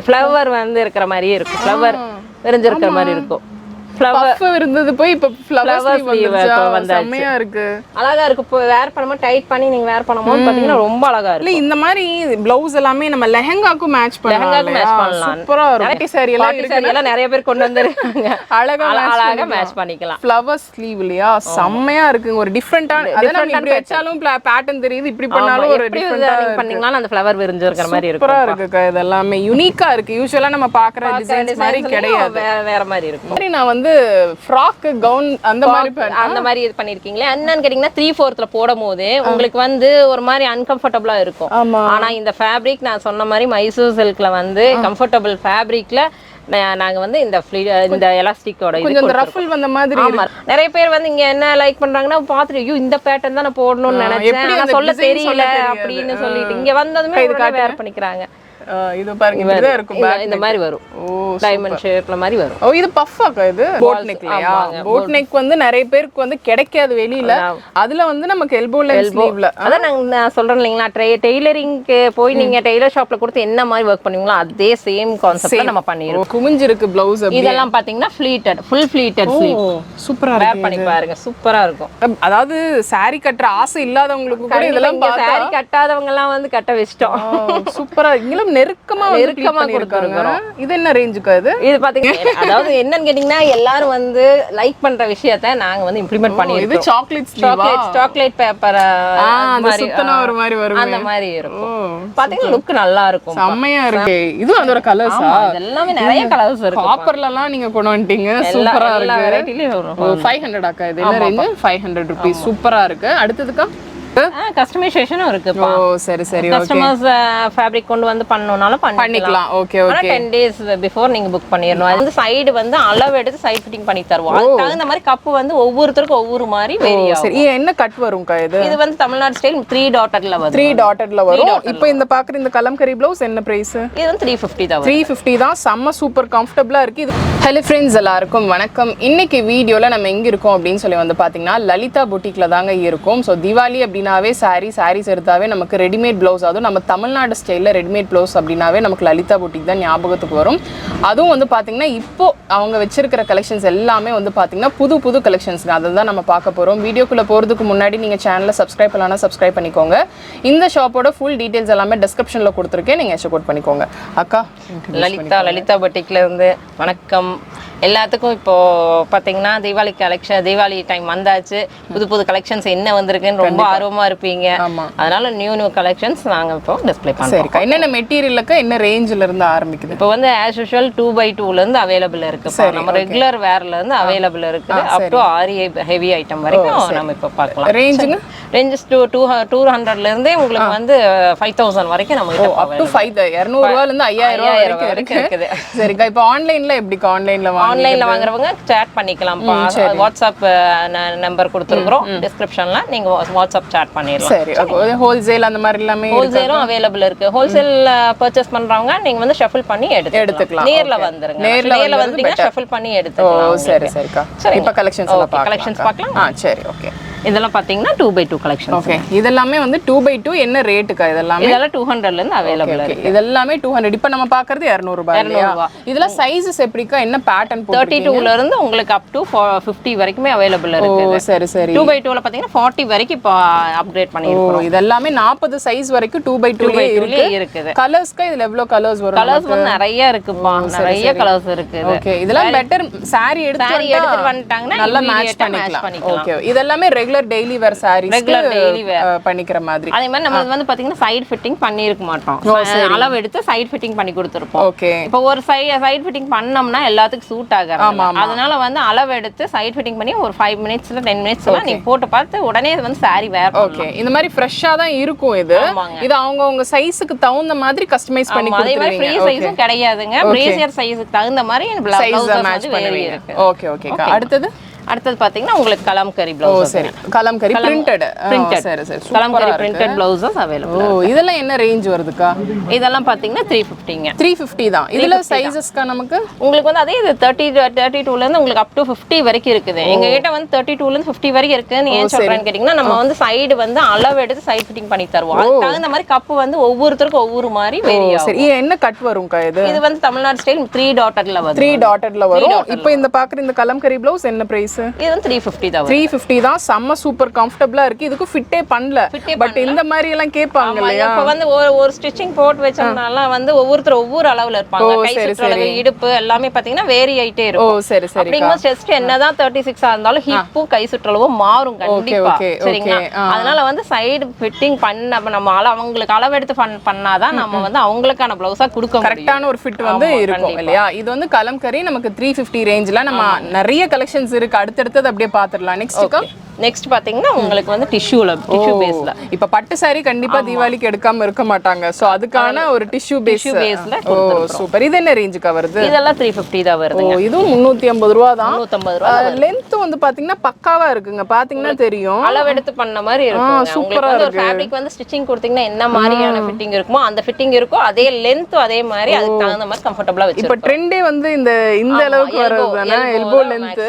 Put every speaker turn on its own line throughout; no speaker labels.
Flower வந்து இருக்கிற மாதிரியே இருக்கும். ஃப்ளவர் விரிஞ்சு இருக்கிற மாதிரி இருக்கும்.
ஃப்ளவர் இருந்தது போய் இப்ப ஃப்ளவர் ஸ்லீவ் வந்தாச்சு. செமையா இருக்கு.
அழகா இருக்கு. இப்போ வேர் பண்ணும்போது டைட் பண்ணி நீங்க வேர் பண்ணும்போது பாத்தீங்கன்னா ரொம்ப அழகா இருக்கு.
இல்ல இந்த மாதிரி ப்ளவுஸ் எல்லாமே நம்ம லெஹங்காக்கு மேட்ச் பண்ணலாம்.
லெஹங்காக்கு மேட்ச் பண்ணலாம்.
சூப்பரா இருக்கும். பார்ட்டி சாரி எல்லாம் இருக்கு.
சாரி எல்லாம் நிறைய பேர் கொண்டு வந்திருக்காங்க. அழகா மேட்ச் பண்ணிக்கலாம்.
ஃப்ளவர் ஸ்லீவ் இல்லையா? செமையா இருக்கு. ஒரு டிஃபரண்டான அத நம்ம இப்படி வெச்சாலும் பேட்டர்ன் தெரியுது. இப்படி பண்ணாலும் ஒரு டிஃபரண்டா
பண்ணீங்கன்னா அந்த ஃப்ளவர் விரிஞ்சு இருக்கிற மாதிரி இருக்கும்.
சூப்பரா இருக்கு. இதெல்லாம் யூனிக்கா இருக்கு. யூசுவலா நம்ம பாக்குற டிசைன்ஸ் மாதிரி கிடையாது.
வேற மாதிரி இருக்கும்.
சரி நான் வந்து ஃப்ராக் கவுன் அந்த
மாதிரி இது பண்ணிருக்கீங்களே. என்னன்னு கேட்டீங்கன்னா 3/4 போடும்போது உங்களுக்கு வந்து ஒரு மாதிரி அன்கம்ஃபர்டபுளா இருக்கும். ஆனா இந்த ஃபேப்ரிக் நான் சொன்ன மாதிரி மைசூர் சில்க்ல வந்து கம்ஃபர்டபுள் ஃபேப்ரிக்ல நாங்க வந்து இந்த எலாஸ்டிக்கோட
கொஞ்சம் இந்த ரஃபிள் வந்த மாதிரி
நிறைய பேர் வந்து இங்க என்ன லைக் பண்றாங்கன்னா பாத்துட்டு ஐயோ இந்த பேட்டர்ன் தான் நான் போடணும்னு நினைச்சேன், ஆனா சொல்ல தெரியல அப்படின்னு சொல்லிட்டு இங்க வந்ததுமே வேர் பண்ணிக்கிறாங்க.
இது பாருங்க இப்படிதான் இருக்கும்.
இந்த மாதிரி வரும். டைமண்ட் ஷேப்ல மாதிரி வரும்.
ஓ இது பஃப்பாக்கா? இது போட் நெக்லையா? போட் நெக் வந்து நிறைய பேருக்கு வந்து கிடைக்காது வெளியில. அதுல வந்து நமக்கு எல்போ லென்த் ஸ்லீவ்ல
அதான் நான் சொல்றேன் இல்லீங்களா, டெய்லரிங்க்கு போய் நீங்க டெய்லர் ஷாப்ல கொடுத்து என்ன மாதிரி வர்க் பண்ணுவீங்களோ அதே சேம் கான்செப்ட்ல நம்ம பண்ணிரோம்.
குமிஞ்சு இருக்கு ப்ளவுஸ்.
இதெல்லாம் பாத்தீங்கன்னா ஃப்ளீட்டட், ஃபுல் ஃப்ளீட்டட் ஸ்லீவ்.
சூப்பரா
வேர் பண்ணி பாருங்க. சூப்பரா இருக்கும்.
அதாவது சாரி கட்டுற ஆசை இல்லாதவங்களுக்கு கூட இதெல்லாம் பார்த்தா
சாரி கட்டாதவங்க எல்லாம் வந்து கட்ட வெச்சிட்டோம்.
சூப்பரா இங்கலாம் நெருக்கமா கொடுத்திருக்காங்க. இது என்ன ரேஞ்சுக்கு? இது
பாத்தீங்கன்னா அதாவது என்னன்னு கேட்டீங்கன்னா எல்லாரும் வந்து லைக் பண்ற விஷயத்தை நாங்க வந்து இம்ப்ளிமெண்ட் பண்ணிருக்கோம்.
இது
சாக்லேட் பேப்பர்
அந்த சுத்தன ஒரு மாதிரி வரும்.
அந்த மாதிரி இருக்கும். பாத்தீங்கன்னா லுக் நல்லா இருக்கும்.
செமையா இருக்கு. இது அதோட கலர்ஸா?
எல்லாமே நிறைய கலர்ஸ் இருக்கு.
காப்பர்ல எல்லாம் நீங்க கொண்டு வந்துட்டீங்க. சூப்பரா இருக்கு. எல்லா வெரைட்டிலயும் வரும். 500 ஆக்கா? இது என்ன ரேஞ்ச்? 500 ரூபீஸ். சூப்பரா இருக்கு. அடுத்ததுக்கா
கஸ்டமைசேஷனும் இருக்குப்பா.
ஓ சரி சரி.
கஸ்டமர்ஸ் ஃபேப்ரிக் கொண்டு வந்து பண்ணனும்னாலும் பண்ணிக்கலாம்.
Okay okay.
10 days பிஃபோர் நீங்க புக் பண்ணிரணும். அது வந்து சைடு வந்து அளவு எடுத்து சைடு ஃபிட்டிங் பண்ணி தருவோம். அதுக்கு தகுந்த மாதிரி கப் வந்து ஒவ்வொருத்தருக்கும் ஒவ்வொரு மாதிரி வேரி ஆகும்.
சரி என்ன கட் வரும்க்கா இது?
இது வந்து தமிழ்நாடு ஸ்டைல் 3 டாட்டட்ல வரும்.
3 டாட்டட்ல வரும். இப்போ இந்த பாக்குற இந்த கலம்கரி ப்ளவுஸ் என்ன பிரைஸ்?
இது வந்து 350 தான்.
350 தான். செம்ம சூப்பர் கம்ஃபர்ட்டபிளா இருக்கு இது. ஹலோ ஃப்ரெண்ட்ஸ் எல்லாருக்கும் வணக்கம். இன்னைக்கு வீடியோல நம்ம எங்க இருக்கோம் அப்படின்னு சொல்லி வந்து பாத்தீங்கன்னா லலிதா புட்டிக்ல தாங்க இருக்கோம். ஸோ தீபாவளி அப்படின்னாவே சாரீஸ் எடுத்தாவே நமக்கு ரெடிமேட் ப்ளவுஸ், அதுவும் நம்ம தமிழ்நாடு ஸ்டைலில் ரெடிமேட் ப்ளவுஸ் அப்படின்னாவே நமக்கு லலிதா புட்டிக் தான் ஞாபகத்துக்கு வரும். அதுவும் வந்து பார்த்தீங்கன்னா இப்போ அவங்க வச்சிருக்கிற கலெக்ஷன்ஸ் எல்லாமே வந்து பார்த்தீங்கன்னா புது கலெக்ஷன்ஸ் அதை தான் நம்ம பார்க்க போகிறோம். வீடியோக்குள்ளே போகிறதுக்கு முன்னாடி நீங்கள் சேனலை சப்ஸ்கிரைப் பண்ணலாம், சப்ஸ்கிரைப் பண்ணிக்கோங்க. இந்த ஷாப்போட ஃபுல் டீட்டெயில்ஸ் எல்லாமே டிஸ்கிரிப்ஷனில் கொடுத்துருக்கேன், நீங்கள் செக் அவுட் பண்ணிக்கோங்க. அக்கா
லலிதா புட்டிக்ல இருந்து வணக்கம் எல்லாத்துக்கும். இப்போ பார்த்தீங்கன்னா தீபாவளி டைம் வந்தாச்சு. புது கலெக்ஷன்ஸ் என்ன வந்திருக்குன்னு ரொம்ப ஆர்வமா இருப்பீங்க. அதனால நியூ கலெக்ஷன்ஸ் நாங்க இப்போ டிஸ்ப்ளே பண்றோம்.
என்னென்ன மெட்டீரியலுக்கு என்ன ரேஞ்சில இருந்து ஆரம்பிக்குது?
இப்போ வந்து as usual 2x2ல இருந்து அவைலபிள் இருக்கு. நம்ம ரெகுலர் வேர்ல இருந்து அவைலபிள் இருக்கு. Up to aari heavy item வரைக்கும் நம்ம இப்போ பார்க்கலாம். ரேஞ்சஸ் 200ல இருந்து உங்களுக்கு வந்து 5000 வரைக்கும் நம்ம கிட்ட
அப் டு 200 ரூபாயில இருந்து 5000 வரைக்கும் இருக்குது. சரிக்கா இப்போ ஆன்லைன்ல எப்படிக்கா?
ஆன்லைன்ல வாங்குறவங்க சாட் பண்ணிக்கலாம்ப்பா. வாட்ஸ்அப் நம்பர் கொடுத்துருக்கோம் டிஸ்கிரிப்ஷன்ல, நீங்க வாட்ஸ்அப் சாட் பண்ணிடலாம்.
சரி. ஹோல்சேல் அந்த மாதிரி எல்லாமே
ஹோல்சேலும் அவைலபிள் இருக்கு. ஹோல்சேல் பர்ச்சேஸ் பண்றவங்க நீங்க வந்து ஷஃபிள் பண்ணி எடுத்துக்கலாம். நேர்ல வந்துருங்க. நேர்ல வந்தீங்கன்னா ஷஃபிள் பண்ணி எடுத்துக்கலாம்.
சரி சரிக்கா. இப்போ கலெக்ஷன்ஸ் பார்க்கலாம். சரி ஓகே.
இதெல்லாம் பாத்தீங்கன்னா 2x2 கலெக்ஷன்.
ஓகே. இதெல்லாம் வந்து 2x2 என்ன ரேட்டுக்கா? இதெல்லாம்
200ல இருந்து அவைலபிள் இருக்கு.
இதெல்லாம் 200. இப்போ நம்ம பார்க்கிறது 200 ரூபாய். இதெல்லாம் சைஸஸ் எப்படிக்கா? என்ன பேட்டர்ன்?
32ல இருந்து உங்களுக்கு அப் டு 50 வரைக்கும் அவைலபிள் இருக்கு.
சரி சரி.
2x2ல பாத்தீங்கன்னா 40 வரைக்கும் இப்போ அப்கிரேட் பண்ணிருக்கோம்.
இதெல்லாம் 40 சைஸ் வரைக்கும் 2x2 இருக்குது. கலர்ஸ்க்கு இதுல எவ்வளவு கலர்ஸ் வரும்?
கலர்ஸ் வந்து நிறைய இருக்குப்பா. நிறைய கலர்ஸ் இருக்கு.
ஓகே. இதெல்லாம் பெட்டர் சாரி எடுத்து
வந்துட்டாங்கன்னா
நல்லா மேட்ச் பண்ணிக்கலாம். ஓகே. இதெல்லாம் டெய்லி வேர் சாரீஸ் பண்ணிக்கிற மாதிரி.
அதே மாதிரி நம்ம வந்து பாத்தீங்கன்னா சைடு ஃபிட்டிங் பண்ணி இருக்க மாட்டோம். அளவு எடுத்து சைடு ஃபிட்டிங் பண்ணி கொடுத்திருப்போம்.
ஓகே.
இப்போ ஒரு சைடு ஃபிட்டிங் பண்ணோம்னா எல்லாத்துக்கும் சூட் ஆகாது. அதனால வந்து அளவு எடுத்து சைடு ஃபிட்டிங் பண்ணி ஒரு 5 மினிட்ஸ்ல 10 மினிட்ஸ்ல நீங்க போட்டு பார்த்து உடனே வந்து சாரி வேர் பண்ணலாம்.
ஓகே. இந்த மாதிரி ஃப்ரெஷ்ஷா தான் இருக்கும் இது. இது அவங்க சைஸ்க்கு தகுந்த மாதிரி கஸ்டமைஸ் பண்ணி கொடுத்துருவீங்க.
அதே மாதிரி ஃப்ரீ சைஸும் கிடையாதுங்க. பிரேசியர் சைஸ்க்கு தகுந்த மாதிரி ப்ளவுஸ் மேட்ச்
பண்ணுவீங்க. Okay okay. அடுத்தது
அடுத்து பாத்தீங்கன்னா உங்களுக்கு கலம்கரி ப்ளவுஸ்.
சரி, கலம்கரி பிரிண்டட். சரி சரி,
கலம்கரி பிரிண்டட் ப்ளவுஸஸ் அவேலபிள்.
இதெல்லாம் என்ன ரேஞ்ச் வருதுக்கா?
இதெல்லாம் பாத்தீங்கன்னா 350ங்க.
350 தான். இதுல சைஸஸ்க்கா நமக்கு
உங்களுக்கு வந்து அதே 32ல இருந்து உங்களுக்கு அப் டு 50 வரைக்கும் இருக்குது. எங்க கிட்ட வந்து 32ல இருந்து 50 வரைக்கும் இருக்கு. நீ ஏன் சொல்றேன்னு கேட்டீங்கன்னா நம்ம வந்து சைடு வந்து அளவு எடுத்து சைடு ஃபிட்டிங் பண்ணி தருவோம். அதுக்கு தகுந்த மாதிரி கப் வந்து ஒவ்வொருத்தருக்கும் ஒவ்வொரு மாதிரி வேரி ஆகும்.
சரி, என்ன கட் வரும்க்கா இது?
இது வந்து தமிழ்நாடு ஸ்டைல் 3 டாட்டட்ல வரும்.
3 டாட்டட்ல வரும். இப்போ இந்த பாக்குற இந்த கலம்கரி ப்ளவுஸ் என்ன பிரைஸ்?
இது வந்து 350 தான்.
350 தான். செம்ம சூப்பர் கம்ஃபர்ட்டபிளா இருக்கு. இதுக்கு ஃபிட்டே பண்ணல. பட் இந்த மாதிரி எல்லாம் கேட்பாங்க இல்லையா?
இப்போ வந்து ஒரு ஸ்டிச்சிங் போட்டு வச்சனால வந்து ஒவ்வொருத்தர் ஒவ்வொரு அளவுல இருப்பாங்க. கை சுற்றளவு, இடுப்பு எல்லாமே பாத்தீங்கன்னா வேரி ஆயிட்டே இருக்கும்.
சரி சரி.
அப்படிங்கும்போது செஸ்ட் என்னதான் 36 ஆ இருந்தாலும் ஹிப்பும் கை சுற்றளவும் மாறும் கண்டிப்பா. சரிங்களா? அதனால வந்து சைடு ஃபிட்டிங் பண்ண நம்ம அவங்களுக்கு அளவு எடுத்து பண்ணாதான் நம்ம வந்து அவங்களுக்கான ப்ளவுஸா கொடுக்க முடியும்.
கரெக்டான ஒரு ஃபிட் வந்து இருக்கும் இல்லையா? இது வந்து கலம்கரி நமக்கு 350 ரேஞ்ச்ல நம்ம நிறைய கலெக்ஷன்ஸ் இருக்கு. அடுத்தடுத்து அப்படியே பாத்துறலாம்.
நெக்ஸ்ட் பாத்தீங்கன்னா உங்களுக்கு வந்து டிஷ்யூ பேஸ்ல.
இப்ப பட்டு சாரி கண்டிப்பா தீபாவளிக்கு எடுக்காம இருக்க மாட்டாங்க. சோ அதுக்கான ஒரு டிஷ்யூ பேஸ்ல சூப்பர். இது என்ன ரேஞ்சுக்கு வருது?
இதெல்லாம் 350 தான் வருது.
இதுவும் 350 ரூபாய் தான்.
350 ரூபாய்.
லெந்த் வந்து பாத்தீங்கன்னா பக்காவா இருக்குங்க. பாத்தீங்கன்னா தெரியும்.
அளவு எடுத்து பண்ண மாதிரி இருக்கும்.
சூப்பரா
இருக்கு. ஒரு ஃபேப்ரிக் வந்து ஸ்டிச்சிங் கொடுத்தீங்கன்னா என்ன மாதிரியான ஃபிட்டிங் இருக்குமோ அந்த ஃபிட்டிங் இருக்கும். அதே லெந்த் அதே மாதிரி அதுக்கு தகுந்த மாதிரி கம்ஃபர்ட்டபிளா வச்சிருக்கோம்.
இப்ப ட்ரெண்டே வந்து இந்த அளவுக்கு வரதுதானே எல்போ லெந்த்.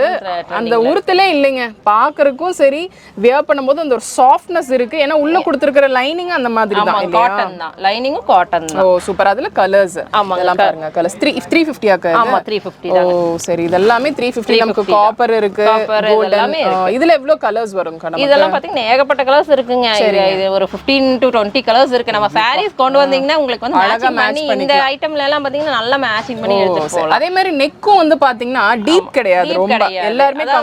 அந்த உருத்தலே இல்லைங்க. பாக்குறதுக்கும் சரி, வியர் பண்ணும்போது அந்த ஒரு சாஃப்ட்னஸ் இருக்கு. ஏன்னா உள்ள கொடுத்திருக்கிற லைனிங் அந்த மாதிரி தான் இல்லையா?
காட்டன் தான். லைனிங்கும் காட்டன் தான்.
சூப்பர். அதுல கலர்ஸ் இதெல்லாம் பாருங்க. கலர்ஸ் 350 ஆக்க.
ஆமா 350 தான்.
சரி, இதெல்லாம் 350. நமக்கு காப்பர் இருக்கு, கோல்டன். இதுல எவ்வளவு கலர்ஸ் வரும்?
இதெல்லாம் பாத்தீங்கன்னா ஏகப்பட்ட கலர்ஸ் இருக்குங்க. இது ஒரு 15 to 20 கலர்ஸ் இருக்கு. நம்ம சாரீஸ் கொண்டு வந்தீங்கன்னா உங்களுக்கு வந்து மேட்சிங் பண்ணி இந்த ஐட்டம்ல எல்லாம் பாத்தீங்கன்னா நல்லா மேட்சிங் பண்ணி எடுத்துட்டு போலாம்.
அதே மாதிரி நெக்கும் வந்து பாத்தீங்கன்னா டீப் கிடையாது. ரொம்ப எல்லாரும்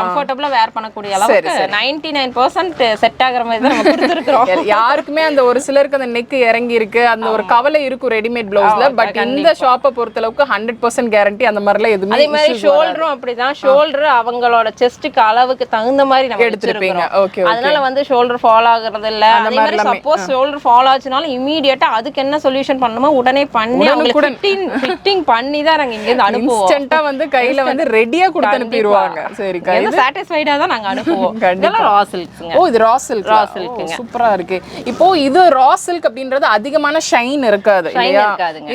கம்ஃபர்ட்டபிளா வேர் பண்ணக்கூடிய அளவுக்கு 99% செட் ஆகுற மாதிரி தான் நம்ம கொடுத்திருக்கோம்.
யாருக்குமே அந்த ஒரு சிலருக்கு அந்த நெக் இறங்கி இருக்கு, அந்த ஒரு கவலை இருக்கும் ரெடிமேட் ப்ளவுஸ்ல. பட் இந்த ஷாப்பை பொறுத்த அளவுக்கு 100% கேரண்டி அந்த மாதிரிலாம் எதுவுமே.
அதே மாதிரி ஷோல்டரும் அப்படிதான். ஷோல்டர் அவங்களோட செஸ்ட்க்கு அளவுக்கு தகுந்த மாதிரி நம்ம எடுத்துருப்பீங்க. அதனால வந்து ஷோல்டர் ஃபால் ஆகுறது இல்ல. அதே மாதிரி சப்போஸ் ஷோல்டர் ஃபால் ஆச்சுனாலும் இமிடியேட்டா அதுக்கு என்ன சொல்யூஷன் பண்ணணுமோ உடனே பண்ணி அவங்களுக்கு ஃபிட்டிங் பண்ணி தான் நாங்க இங்க இருந்து அனுப்புவோம்.
இன்ஸ்டன்ட்டா வந்து கையில வந்து ரெடியா கொடுத்து அனுப்பிடுவாங்க. சரி, கையில
சாட்டிஸ்ஃபைடா தான் நாங்க அனுப்புவோம். இதெல்லாம் ரா சில்க்ங்க.
இது ரா சில்க். ரா சில்க்ங்க. சூப்பரா இருக்கு. இப்போ இது ரா சில்க் அப்படின்றது அதிகமான ஷைன் இருக்காது இல்லையா?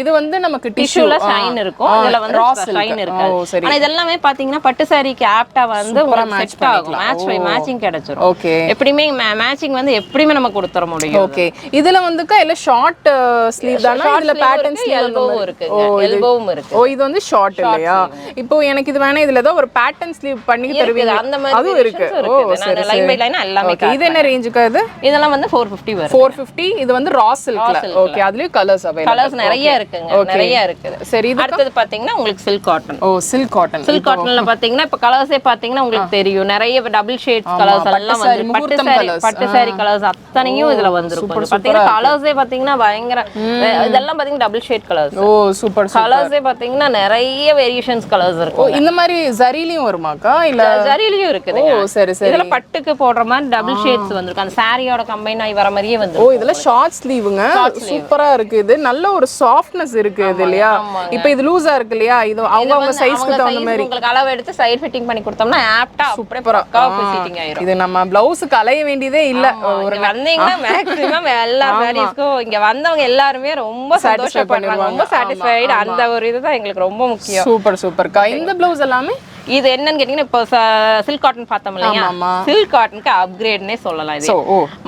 இது வந்து நமக்கு டிஷ்யூல
ஷைன் இருக்கும். இதுல வந்து ரா ஷைன் இருக்காது. ஆனா இதெல்லாம் பாத்தீங்கன்னா பட்டு சாரிக்கு ஆப்டா வந்து உங்களுக்கு செட் ஆகும். மேட்சிங் கிடைச்சிரும்.
ஓகே.
எப்படியுமே மேட்சிங் வந்து எப்படியுமே நம்ம கொடுத்துற முடியும்.
ஓகே. இதுல வந்துக்கா இல்ல ஷார்ட் ஸ்லீவ் தானா? இதுல பேட்டர்ன் ஸ்லீவ்
எல்போவும் இருக்கு. எல்போவும் இருக்கு.
இது வந்து ஷார்ட் இல்லையா? இப்போ எனக்கு இது வேணா இதுல ஏதோ ஒரு பேட்டர்ன் ஸ்லீவ் பண்ணி தருவீங்க.
அந்த மாதிரி
அதுவும் இருக்கு.
சரி, லைன் பை லைன் எல்லாமே.
இது என்ன ரேஞ்சுக்கு? இது
இதெல்லாம் வந்து 450 வரும்.
450. இது வந்து ரா சில்க்ல. ஓகே. அதுலயும் கலர்ஸ் அவைலபிள்.
கலர்ஸ் நிறைய இருக்குங்க. நிறைய இருக்குது.
சரி,
அடுத்து பாத்தீங்கன்னா உங்களுக்கு silk cotton.
Silk cotton.
Silk காட்டன்ல பாத்தீங்கன்னா இப்ப கலர்ஸே பாத்தீங்கன்னா உங்களுக்கு தெரியும். நிறைய டபுள் ஷேட்ஸ் கலர்ஸ் எல்லாம் வந்து பட்டு சாரி கலர்ஸ் அத்தனையும் இதுல வந்திருக்கும். பாத்தீங்கன்னா கலர்ஸே பாத்தீங்கன்னா பயங்கர இதெல்லாம் பாத்தீங்கன்னா டபுள் ஷேட் கலர்ஸ்.
சூப்பர்.
கலர்ஸே பாத்தீங்கன்னா நிறைய வேரியேஷன்ஸ் கலர்ஸ் இருக்கும்.
இந்த மாதிரி ஜரிலயும் வருமாக்கா? இல்ல
ஜரிலயும் இருக்குது.
சரி சரி.
இதுல பட்டுக்கு போடுற மாதிரி டபுள் ஷேட்ஸ் வந்திருக்கு. அந்த சாரியோட கம்பைன் ஆகி வர மாதிரியே வந்து.
இதுல ஷார்ட் ஸ்லீவுங்க. சூப்பரா இருக்கு. இது நல்ல ஒரு சாஃப்ட்னஸ் இருக்கு இது இல்லையா? இப்போ இது லூசா இருக்கு இல்லையா? இது அவங்க சைஸ்க்கு தகுந்த மாதிரி
உங்களுக்கு அளவு எடுத்து சைடு ஃபிட்டிங் பண்ணி கொடுத்தோம்னா ஆப்டா அப்படியே பக்காவா ஃபிட்டிங் ஆயிரும்.
இது நம்ம ப்ளவுஸ்க்கு அலைய வேண்டியதே இல்ல.
ஒரு வந்தீங்கன்னா மேக்ஸिमम எல்லா சாரீஸ்க்கும் இங்க வந்தவங்க எல்லாரும் ரொம்ப சந்தோஷப்படுறாங்க. ரொம்ப சாட்டிஸ்ஃபைட். அந்த ஒரு இதுதான் எங்களுக்கு ரொம்ப முக்கியம்.
சூப்பர் சூப்பர்க்கா. இந்த ப்ளவுஸ் எல்லாமே
இது என்னன்னு கேட்டீங்கன்னா இப்போ சில்க் காட்டன் பார்த்தோம் இல்லையா? சில்க் காட்டனுக்கு அப்கிரேட்னே சொல்லலாம். இது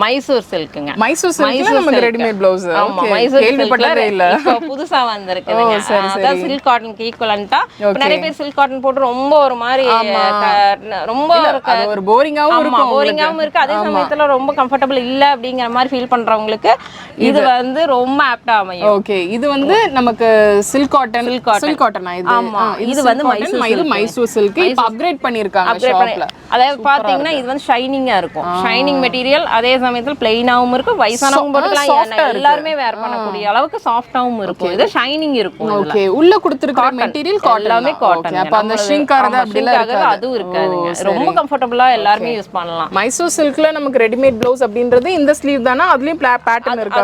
மைசூர் சில்க்குங்க.
மைசூர் சில்க்ல நமக்கு ரெடிமேட் ப்ளவுஸ்.
ஆமா, மைசூர் கேள்விப்பட்டதே இல்ல. இப்போ புதுசா வந்திருக்குங்க. அதான் சில்க் காட்டனுக்கு ஈக்குவலன்ட்டா நிறைய பேர் சில்க் காட்டன் போட்டு ரொம்ப ஒரு மாதிரி ரொம்ப
ஒரு போரிங்காவும் இருக்கும்.
போரிங்காவும் இருக்கு. அதே சமயத்துல ரொம்ப கம்ஃபர்ட்டபிள் இல்ல அப்படிங்கிற மாதிரி ஃபீல் பண்றவங்களுக்கு இது வந்து ரொம்ப ஆப்டா அமையும்.
ஓகே. இது வந்து நமக்கு சில்க் காட்டன். சில்க் காட்டனா இது?
ஆமா, இது வந்து
மைசூர் சில்க். இப்ப அப்கிரேட் பண்ணிருக்காங்க ஷாப்ல.
அதாவது பாத்தீங்கன்னா இது வந்து ஷைனிங்கா இருக்கும். Shining material. அதே சமயத்துல பிளைனாவும் இருக்கும். வயசானவங்க போட்டுக்கலாம். எல்லாரும் வேர் பண்ணக்கூடிய அளவுக்கு சாஃப்ட்டாவும் இருக்கும். இது ஷைனிங் இருக்கும்.
ஓகே. உள்ள கொடுத்திருக்கிற மெட்டீரியல் காட்டன். எல்லாமே காட்டன். அப்ப அந்த ஷ்ரிங்க் ஆறது அப்படிலாம் இருக்காது.
அதுவும் இருக்காதுங்க. ரொம்ப கம்ஃபர்ட்டபிளா எல்லாரும் யூஸ் பண்ணலாம்.
மைசூர் சில்க்ல நமக்கு ரெடிமேட் ப்ளவுஸ் அப்படின்றது இந்த ஸ்லீவ் தானா? அதுலயும் பேட்டர்ன் இருக்கா?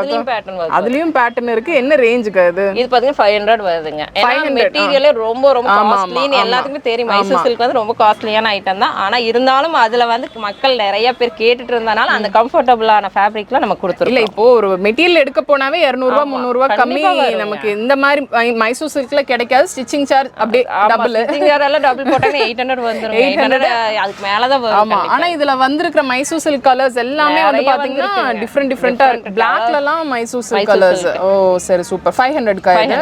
அதுலயும் பேட்டர்ன் இருக்கு. என்ன ரேஞ்சுக்கு அது?
இது பாத்தீங்கன்னா 500 வருதுங்க. ஏன்னா மெட்டீரியல் ரொம்ப ரொம்ப காஸ்ட்லின்னு எல்லாத்துக்குமே தெரியும். மைசூர் சில்க் வந்து ரொம்ப காஸ்ட்லியான ஐட்டம் தான். ஆனா இருந்தாலும் அதுல வந்து மக்கள் நிறைய பேர் கேட்டுட்டு இருந்தனால அந்த கம்ஃபர்டபுளான ஃபேப்ரிக்ல நம்ம கொடுத்துருக்கோம்.
இல்ல இப்போ ஒரு மெட்டீரியல் எடுக்க போனாவே 200 ரூபாய் 300 ரூபாய் கம்மி நமக்கு இந்த மாதிரி மைசூர் சில்க்ல கிடைக்காது. ஸ்டிச்சிங் சார்ஜ் அப்படியே டபுள்,
ஸ்டிச்சிங் சார்ஜ் எல்லாம் டபுள் போட்டாங்க 800 வந்துரும். 800 அதுக்கு மேல தான் வரும்.
ஆமா. ஆனா இதுல வந்திருக்கிற மைசூர் சில்க் கலர்ஸ் எல்லாமே வந்து பாத்தீங்கன்னா டிஃபரெண்டா இருக்கு. பிளாக்ல எல்லாம் மைசூர் சில்க் கலர்ஸ். ஓ சரி சூப்பர். 500 கா இது.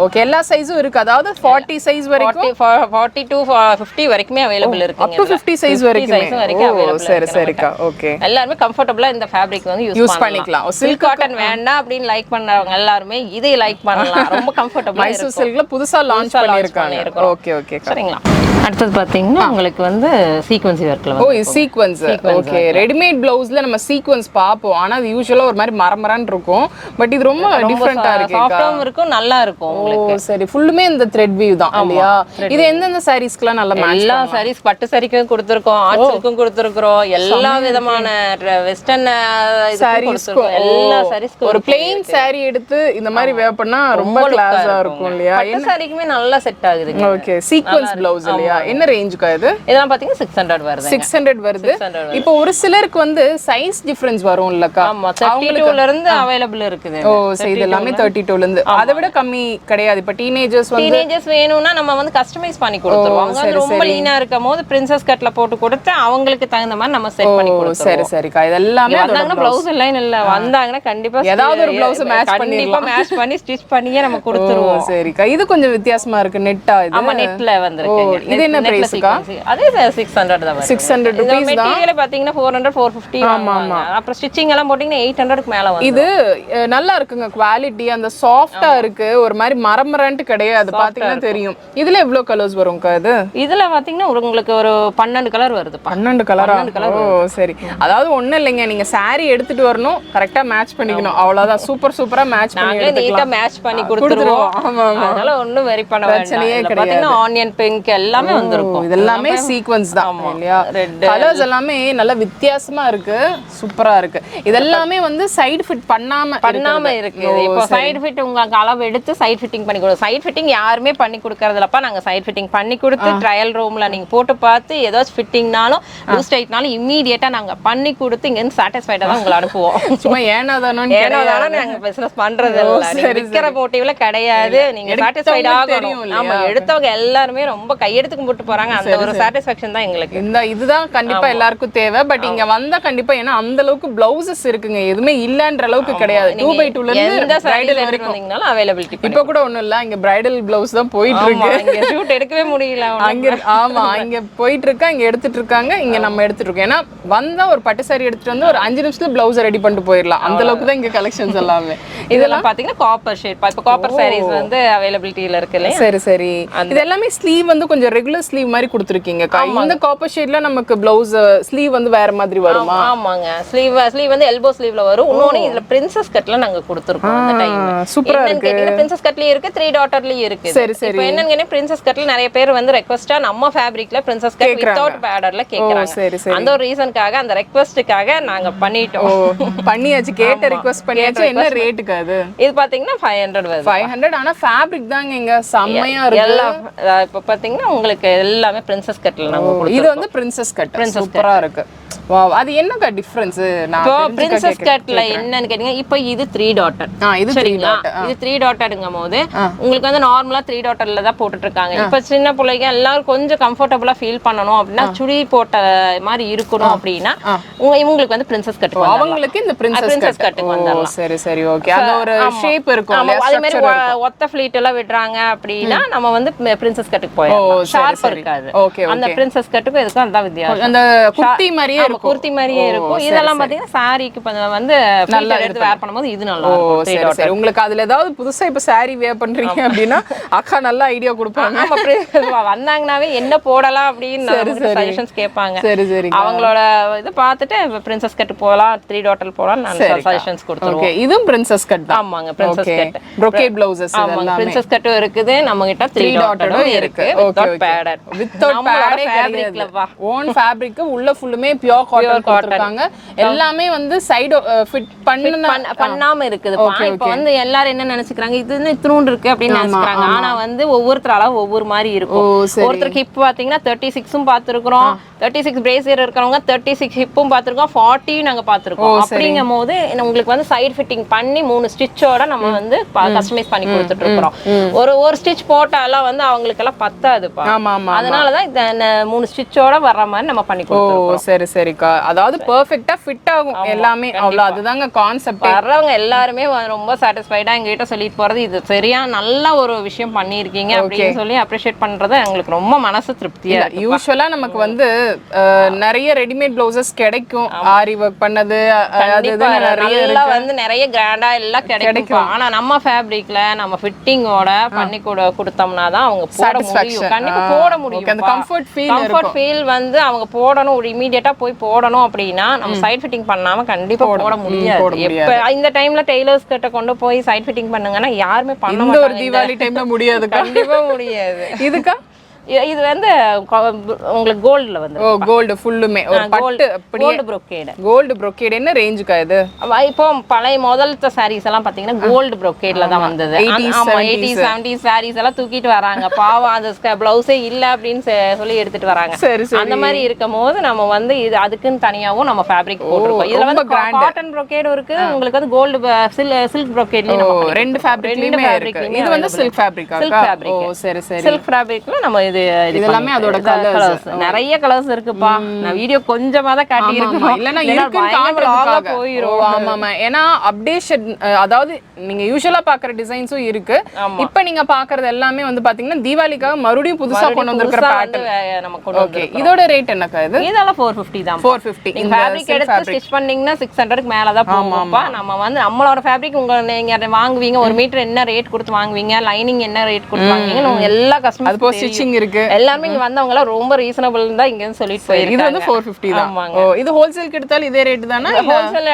ஓகே எல்லா சைஸும் இருக்கு. அதாவது 40 சைஸ் வரைக்கும்
40 to 50 வரைக்குமே அவேலபிள் இருக்கு.
up to 50 சைஸ் வரைக்கும் அவேலபிள். சரி சரிக்கா. ஓகே
எல்லாரும் கம்ஃபர்ட்டபிளா இந்த ஃபேப்ரிக் வந்து யூஸ் பண்ணிக்கலாம். சில்க் காட்டன் வேண்டாம் அப்படினு லைக் பண்றவங்க எல்லாரும் இதை லைக் பண்ணலாம். ரொம்ப கம்ஃபர்ட்டபிளா இருக்கு.
மைசூர் சில்க்ல புதுசா லான்ச் பண்ணிருக்காங்க. ஓகே ஓகே
சரிங்களா. அடுத்து பாத்தீங்கன்னா உங்களுக்கு வந்து சீக்வென்சி வர்க்ல
வந்து சீக்வென்ஸ். ஓகே ரெடிமேட் ப்ளவுஸ்ல நம்ம சீக்வென்ஸ் பாப்போம். ஆனா அது யூசுவலா ஒரு மாதிரி மரமரன்னு இருக்கும். பட் இது ரொம்ப டிஃபரண்டா இருக்கு.
சாஃப்ட்டாவும் இருக்கும் நல்லா இருக்கும் உங்களுக்கு.
சரி ஃபுல்லுமே இந்த த்ரெட் வீவ் தான் இல்லையா? இது எந்தெந்த சாரீஸ்க்குலாம் நல்ல மேட்ச்?
எல்லா சாரீஸ் பட்டு சாரீக்கும் கொடுத்திருக்கோம், ஆர்ட் சில்க்கும் கொடுத்திருக்கோம், எல்லா விதமான வெஸ்டர்ன் சாரீஸ்க்கும் எல்லா சாரீஸ்க்கும்.
ஒரு plain saree எடுத்து இந்த மாதிரி வேர் பண்ணா ரொம்ப கிளாஸா இருக்கும் இல்லையா?
பட்டு சாரீக்குமே நல்லா செட் ஆகுது.
ஓகே சீக்வென்ஸ் ப்ளவுஸ் இல்லையா? என்ன ரேஞ்சுக்கா இது?
இதெல்லாம் பாத்தீங்கன்னா 600 வருது.
600 வருது. இப்போ ஒரு சிலருக்கு வந்து சைஸ் டிஃபரன்ஸ் வரும் இல்லக்கா?
ஆமா 32 ல இருந்து அவேலபிள் இருக்குது.
ஓ சோ இது எல்லாமே 32 ல இருந்து. அதை விட கம்மி கிடையாது. இப்ப டீனேஜர்ஸ்
வேணும்னா நம்ம வந்து கஸ்டமைஸ் பண்ணி கொடுத்துருவோம். அவங்க ரொம்ப லீனா இருக்கும்போது பிரின்சஸ் கட்ல போட்டு கொடுத்து அவங்களுக்கு தகுந்த மாதிரி நம்ம செட் பண்ணி கொடுத்துருவோம்.
சரி சரிக்கா. இதெல்லாம்
வந்தாங்கன்னா ப்ளவுஸ் லைன் இல்ல வந்தாங்கன்னா கண்டிப்பா
ஏதாவது ஒரு ப்ளவுஸ் மேட்ச் பண்ணிரலாம்.
மேட்ச் பண்ணி ஸ்டிட்ச் பண்ணியே நம்ம கொடுத்துருவோம்.
சரிக்கா. இது கொஞ்சம் வித்தியாசமா இருக்கு. நெட்டா இது.
ஆமா நெட்ல வந்திருக்கு.
இது என்ன பிரைஸ்க்கா?
அதே 600 தான் வரும்.
600 ரூபீஸ் தான்.
மெட்டீரியல் பாத்தீங்கன்னா 400 450. ஆமா அப்புறம் ஸ்டிச்சிங் எல்லாம் போடிங்கன்னா 800 க்கு மேல வரும்.
இது நல்லா இருக்குங்க குவாலிட்டி. அந்த சாஃப்ட்டா இருக்கு. ஒரு மாதிரி மரமரன்ட்டு கிடையாது. பாத்தீங்கன்னா தெரியும். இதுல எவ்வளவு கலர்ஸ் வரும்க்கா இது?
இதுல பாத்தீங்கன்னா உங்களுக்கு ஒரு 12 கலர் வருது.
12 கலரா? ஓ சரி. அதாவது ஒண்ணு இல்லைங்க, நீங்க saree எடுத்துட்டு வரணும், கரெக்டா மேட்ச் பண்ணிக்கணும், அவ்வளவுதான். சூப்பரா மேட்ச் பண்ணி
எடுத்துக்கலாம். நீட்டா மேட்ச் பண்ணி கொடுத்துருவோம். ஆமா ஆமா. அதனால ஒண்ணும் வெரி பண்ண வேண்டாம். பாத்தீங்கன்னா ஆனியன் பிங்க் எல்லாமே வந்திருக்கும்.
இதெல்லாம் சீக்வென்ஸ் தான் இல்லையா? கலர்ஸ் எல்லாமே நல்ல வித்தியாசமா இருக்கு. சூப்பரா இருக்கு. இதெல்லாமே வந்து சைடு ஃபிட் பண்ணாம
இருக்கு. இப்போ சைடு ஃபிட் உங்களுக்கு அளவு எடுத்து சைடு ஃபிட்டிங் பண்ணி கொடுங்க. சைடு ஃபிட்டிங் யாருமே பண்ணி கொடுக்கறதுலப்பா நாங்க சைடு ஃபிட்டிங் பண்ணி கொடுத்து ட்ரையல் ரூம்ல நீங்க போட்டு பார்த்து ஏதாச்சும் ஃபிட்டிங்னாலும் லூஸ் டைட்னாலும் இமிடியேட்டா நாங்க பண்ணி கொடுத்து இங்க இருந்து சாட்டிஸ்ஃபைடா தான் உங்களை அனுப்புவோம்.
சும்மா ஏனாதானோ
நாங்க பிசினஸ் பண்றது இல்ல. விக்கிற போட்டியில கிடையாது. நீங்க சாட்டிஸ்ஃபைட் ஆகணும். ஆமா எடுத்தவங்க எல்லாரும் ரொம்ப கையெடுத்துக்கு போட்டு போறாங்க. அந்த ஒரு சாட்டிஸ்ஃபேக்ஷன் தான் எங்களுக்கு.
இந்த இதுதான் கண்டிப்பா எல்லாருக்கும் தேவை. பட் இங்க வந்தா கண்டிப்பா ஏன்னா அந்த அளவுக்கு பிளவுசஸ் இருக்குங்க. எதுவுமே இல்லன்ற அளவுக்கு கிடையாது. 2x2 ல இருந்து
எந்த பிரைடல் வரைக்கும் அவைலபிலிட்டி.
இப்ப கூட ஒண்ணும் இல்ல, இங்க பிரைடல் பிளவுஸ் தான் போயிட்டு இருக்கு.
இங்க ஷூட் எடுக்கவே முடியல
அங்க. ஆமா இங்க போயிட்டு இருக்கா, இங்க எடுத்துட்டு இருக்காங்க, இங்க நம்ம எடுத்துட்டு இருக்கோம். ஏன்னா வந்தா ஒரு பட்டு சாரி எடுத்துட்டு வந்து ஒரு 5 நிமிஷத்துல பிளவுஸ் ரெடி பண்ணிட்டு போயிடலாம். அந்த அளவுக்கு தான் இங்க கலெக்ஷன்ஸ் எல்லாமே.
இதெல்லாம் பாத்தீங்கன்னா காப்பர் ஷேட். இப்ப காப்பர் சாரீஸ் வந்து அவைலபிலிட்டில இருக்கு இல்லையா?
சரி சரி. இது எல்லாமே ஸ்லீவ் வந்து கொஞ்சம் ரெகுலர் ஸ்லீவ் மாதிரி கொடுத்துருக்கீங்க. இந்த காப்பர் ஷேட்ல நமக்கு பிளவுஸ் ஸ்லீவ் வந்து வேற மாதிரி வருமா?
ஆமாங்க. ஸ்லீவ் வந்து எல்போ ஸ்லீவ்ல வரும். இன்னொன்னு இதுல பிரின்சஸ் கட்ல நாங்க கொடுத்திருக்கோம். அந்த டைம்
சூப்பரா இருக்கு.
பிரின்சஸ் கட்லயும் இருக்கு, 3 டாட்டர்லயும் இருக்கு.
சரி சரி.
இப்போ என்னன்னு பிரின்சஸ் கட்ல நிறைய பேர் வந்து ரெக்வெஸ்டா நம்ம ஃபேப்ரிக்ல பிரின்சஸ் கட் வித்அவுட் பார்டர்ல கேக்குறாங்க. அந்த ஒரு ரீசன்காக அந்த ரெக்வெஸ்ட்காக நாங்க பண்ணிட்டோம்.
பண்ணியாச்சு. கேட்ட ரிக்வெஸ்ட் பண்ணியாச்சு. என்ன ரேட்டுக்கு அது?
இது பாத்தீங்கன்னா 500 வருது.
500. ஆனா ஃபேப்ரிக் தாங்க இங்க செம்மையா இருக்கு.
எல்லாம் இப்ப பாத்தீங்கன்னா உங்களுக்கு எல்லாமே பிரின்சஸ் கட்ல நாங்க கொடுத்திருக்கோம்.
இது வந்து பிரின்சஸ் கட். சூப்பரா இருக்கு. வாவ். அது என்னங்க டிஃபரன்ஸ்? நான்
பிரின்சஸ் கட்ல என்னன்னு கேட்டீங்க, இப்போ இது 3 டாட்டர்.
இது 3 டாட்டர்.
இது 3 டாட்டர்ங்கும்போது உங்களுக்கு வந்து நார்மலா 3 டாட்டர்ல தான் போட்டுட்டு இருக்காங்க. இப்போ சின்ன பிள்ளைங்க எல்லாரும் கொஞ்சம் கம்ஃபர்ட்டபிளா ஃபீல் பண்ணணும் அப்படின்னா சுடி போட்ட மாதிரி இருக்கணும் அப்படின்னா இவங்களுக்கு வந்து பிரின்சஸ் கட்.
அவங்களுக்கு இந்த பிரின்சஸ் கட்டுக்கு வந்துடலாம். சரி சரி ஓகே. அந்த ஒரு ஷேப் இருக்கும்.
அதே மாதிரி ஒத்த ஃப்ளீட் எல்லாம் விடுறாங்க அப்படின்னா நம்ம வந்து பிரின்சஸ் கட்டுக்கு போயிடலாம். ஷார்ப் இருக்காது. அந்த பிரின்சஸ் கட்டுக்கு இதுக்கு அதான் வித்தியாசம்.
அந்த குர்த்தி மாதிரியே இருக்கும்.
குர்த்தி மாதிரியே இருக்கும். இதெல்லாம் பாத்தீங்கன்னா சாரிக்கு வந்து நல்லா எடுத்து வேர் பண்ணும்போது இது நல்லா இருக்கும்.
சரி சரி. உங்களுக்கு அதுல ஏதாவது புதுசா இப்ப சாரி வேர் பண்றீங்க அப்படின்னா அக்கா நல்ல ஐடியா கொடுப்பாங்க.
வந்தாங்கனாவே என்ன போடலாம் அப்படின்னு சஜஷன்ஸ் கேட்பாங்க.
சரி சரி.
அவங்களோட இத பார்த்துட்டு பிரின்சஸ் கட் போலாம், 3 டாட்டர் போலாம் நான் சஜஷன்ஸ் கொடுத்துருவோம்.
ஓகே. இதுவும் பிரின்சஸ் கட் தான்.
ஆமாங்க பிரின்சஸ் கட்.
brocade blouses
இதெல்லாம் பிரின்சஸ் கட்டும் இருக்குது. நம்ம கிட்ட 3 டாட்டரும் இருக்கு. வித்அவுட் பேடர்.
வித்அவுட் பேடர் ஃபேப்ரிக்லவா. ஓன் ஃபேப்ரிக் உள்ள ஃபுல்லுமே பியூர் காட்டன் கொடுத்திருக்காங்க எல்லாமே வந்து சைடு ஃபிட்
பண்ணாம இருக்குது இப்போ வந்து எல்லாரும் என்ன நினைச்சுக்கிறாங்க இது இத்ரூண்ட் இருக்கு அப்படின்னு நினைச்சுக்கிறாங்க ஆனா வந்து ஒவ்வொருத்தர் அளவு ஒவ்வொரு மாதிரி இருக்கும் ஒருத்தருக்கு ஹிப் பாத்தீங்கன்னா 36ம் பாத்துருக்கோம் 36 பிரேசியர் இருக்கிறவங்க 36 ஹிப்பும் பாத்துருக்கோம் 40 நாங்க பாத்துருக்கோம் அப்படிங்கும் போது உங்களுக்கு வந்து சைடு ஃபிட்டிங் பண்ணி 3 ஸ்டிச்சோட நம்ம வந்து கஸ்டமைஸ் பண்ணி கொடுத்துட்டு இருக்கோம் ஒரு ஸ்டிச் போட்டாலாம் வந்து அவங்களுக்கு எல்லாம் பத்தாதுப்பா அதனாலதான் இந்த 3 ஸ்டிச்சோட வர்ற மாதிரி நம்ம பண்ணி கொடுத்துருக்கோம்
சரி சரிக்கா அதாவது பெர்ஃபெக்ட்டா ஃபிட் ஆகும் எல்லாமே அவ்வளவு அதுதாங்க கான்செப்ட்
வர்றவங்க எல்லாருமே ரொம்ப சாட்டிஸ்ஃபைடா எங்ககிட்ட சொல்லிட்டு போறது இது சரியா நல்ல ஒரு விஷயம் பண்ணிருக்கீங்க அப்படின்னு சொல்லி அப்ரிஷியேட் பண்றது எங்களுக்கு ரொம்ப மனசு திருப்தியா இருக்கு
யூசுவலா நமக்கு வந்து நிறைய ரெடிமேட் ப்ளவுசஸ் கிடைக்கும் ஆரி ஒர்க் பண்ணது
வந்து நிறைய கிராண்டா எல்லாம் கிடைக்கும் ஆனா நம்ம ஃபேப்ரிக்ல நம்ம ஃபிட்டிங்கோட பண்ணி கொடுத்தோம்னா தான் அவங்க போட முடியும் கண்டிப்பா போட முடியும்
அந்த கம்ஃபர்ட்
ஃபீல் வந்து அவங்க போடணும் ஒரு இமிடியேட்டா போய் போடணும் அப்படின்னா நம்ம சைடு ஃபிட்டிங் பண்ணாம கண்டிப்பா போட முடியாது எப்ப இந்த டைம்ல டெய்லர்ஸ் கிட்ட கொண்டு போய் சைடு ஃபிட்டிங் பண்ணுங்கன்னா யாருமே பண்ண மாட்டாங்க
ஒரு தீபாவளி டைம்ல முடியாது
கண்டிப்பா முடியாது
இதுக்கா
இது வந்து உங்களுக்கு கோல்ட்ல வந்து
கோல்ட் ஃபுல்லுமே ஒரு பட்டு அப்படியே கோல்ட் brocade என்ன ரேஞ்சுக்கா இது
இப்போ பழைய முதல்ல சாரீஸ் எல்லாம் பாத்தீங்கன்னா கோல்ட் brocade-ல தான் வந்தது 80s 70s சாரீஸ் எல்லாம் தூக்கிட்டு வராங்க பாவம் அந்த ப்ளவுஸே இல்ல அப்படின்னு சொல்லி எடுத்துட்டு வராங்க அந்த மாதிரி இருக்கும்போது நம்ம வந்து இது அதுக்குன்னு தனியாவும் நம்ம ஃபேப்ரிக் போட்டுருக்கோம் இதுல வந்து காட்டன் brocade இருக்கு உங்களுக்கு வந்து கோல்ட் சில்க் brocade-லயும் நம்ம
ரெண்டு ஃபேப்ரிக்லயுமே இருக்கு இது வந்து சில்க் ஃபேப்ரிக் ஓ சரி சரி
சில்க் ஃபேப்ரிக்ல நம்ம
இதெல்லாம் அதோட கலர்ஸ்
நிறைய கலர்ஸ் இருக்குப்பா நான் வீடியோ கொஞ்சமா தான் காட்டி இருக்கேன்
இல்லனா இருக்குன்னு காட்டுறதுக்காக போயிரும் ஆமாமா ஏனா அப்டேஷன் அதாவது நீங்க யூசுவலா பாக்குற டிசைன்ஸும் இருக்கு இப்போ நீங்க பாக்குறது எல்லாமே வந்து பாத்தீங்கன்னா தீபாவளிக்காக மறுபடியும் புதுசா கொண்டு வந்திருக்கிற பேட்டர்ன்
நம்ம கொண்டு
ஓகே இதோட ரேட் என்னக்கா இது
இதெல்லாம் 450 தான்
450
நீங்க ஃபேப்ரிக் எடுத்து ஸ்டிட்ச் பண்ணீங்கன்னா 600 க்கு மேல தான் போகும்ப்பா நம்ம வந்து நம்மளோட ஃபேப்ரிக் நீங்க வாங்குவீங்க 1 மீட்டர் என்ன ரேட் கொடுத்து வாங்குவீங்க லைனிங் என்ன ரேட் கொடுத்து வாங்குவீங்க எல்லா கஸ்டமர்ஸ்
அது ஸ்டிச்சிங் இருக்கு
எல்லாரும் இங்க வந்தவங்க ரொம்ப ரீசனபிள் தான் இங்க சொல்லிட்டு போயிருக்காங்க
இது வந்து 450 தான் ஓ இது ஹோல்சேல் எடுத்தால இதே ரேட் தானா
ஹோல்சேல்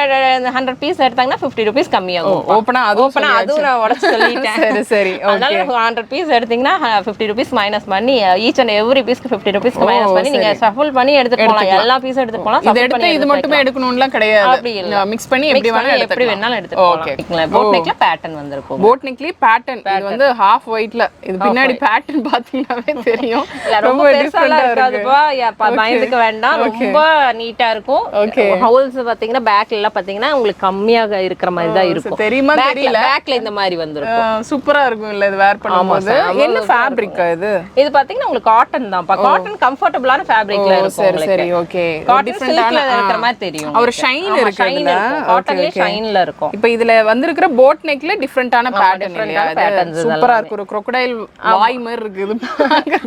100 பீஸ் எடுத்தாங்கன்னா 50 ரூபீஸ் கம்மியாகும்
ஓபனா அதுவும்
நான் உடைச்சு சொல்லிட்டேன்
சரி சரி
அதனால 100 பீஸ் எடுத்தீங்கன்னா 50 ரூபீஸ் மைனஸ் பண்ணி ஈச் அண்ட் எவ்ரி பீஸ்க்கு 50 ரூபீஸ் மைனஸ் பண்ணி நீங்க ஷஃபிள் பண்ணி எடுத்துட்டு போலாம் எல்லா பீஸ் எடுத்துட்டு போலாம்
இது எடுத்து இது மட்டுமே எடுக்கணும்லாம் கிடையாது மிக்ஸ் பண்ணி எப்படி
வேணாலும் எடுத்துட்டு போலாம் போட் நெக்ல பேட்டர்ன் வந்திருக்கும்
போட் நெக்லயே பேட்டர்ன் இது வந்து ஹாஃப் ஒயிட்ல இது பின்னாடி பேட்டர்ன் பாத்தீங்கன்னாவே தெரியும்
ரொம்ப பெருசால இருக்காதுப்பா பயந்துக்க வேண்டாம் ரொம்ப நீட்டா இருக்கும் ஹோல்ஸ் பாத்தீங்கன்னா பேக்ல எல்லாம் பாத்தீங்கன்னா உங்களுக்கு கம்மியா இருக்கிற மாதிரி தான் இருக்கும்
தெரியுமா தெரியல
பேக்ல இந்த மாதிரி வந்திருக்கும்
சூப்பரா இருக்கும் இல்ல இது வேர் பண்ணும்போது என்ன ஃபேப்ரிக் இது
பாத்தீங்கன்னா உங்களுக்கு காட்டன் தான்ப்பா காட்டன் கம்ஃபர்ட்டபிளான ஃபேப்ரிக்ல இருக்கும்
சரி சரி ஓகே
டிஃபரெண்டான இருக்கிற மாதிரி தெரியும்
ஒரு ஷைன் இருக்கு இதுல
காட்டன்ல ஷைன்ல இருக்கும்
இப்போ இதுல வந்திருக்கிற போட் நெக்ல டிஃபரெண்டான பேட்டர்ன் இல்லையா சூப்பரா இருக்கு ஒரு crocodile வாய் மாதிரி இருக்கு இது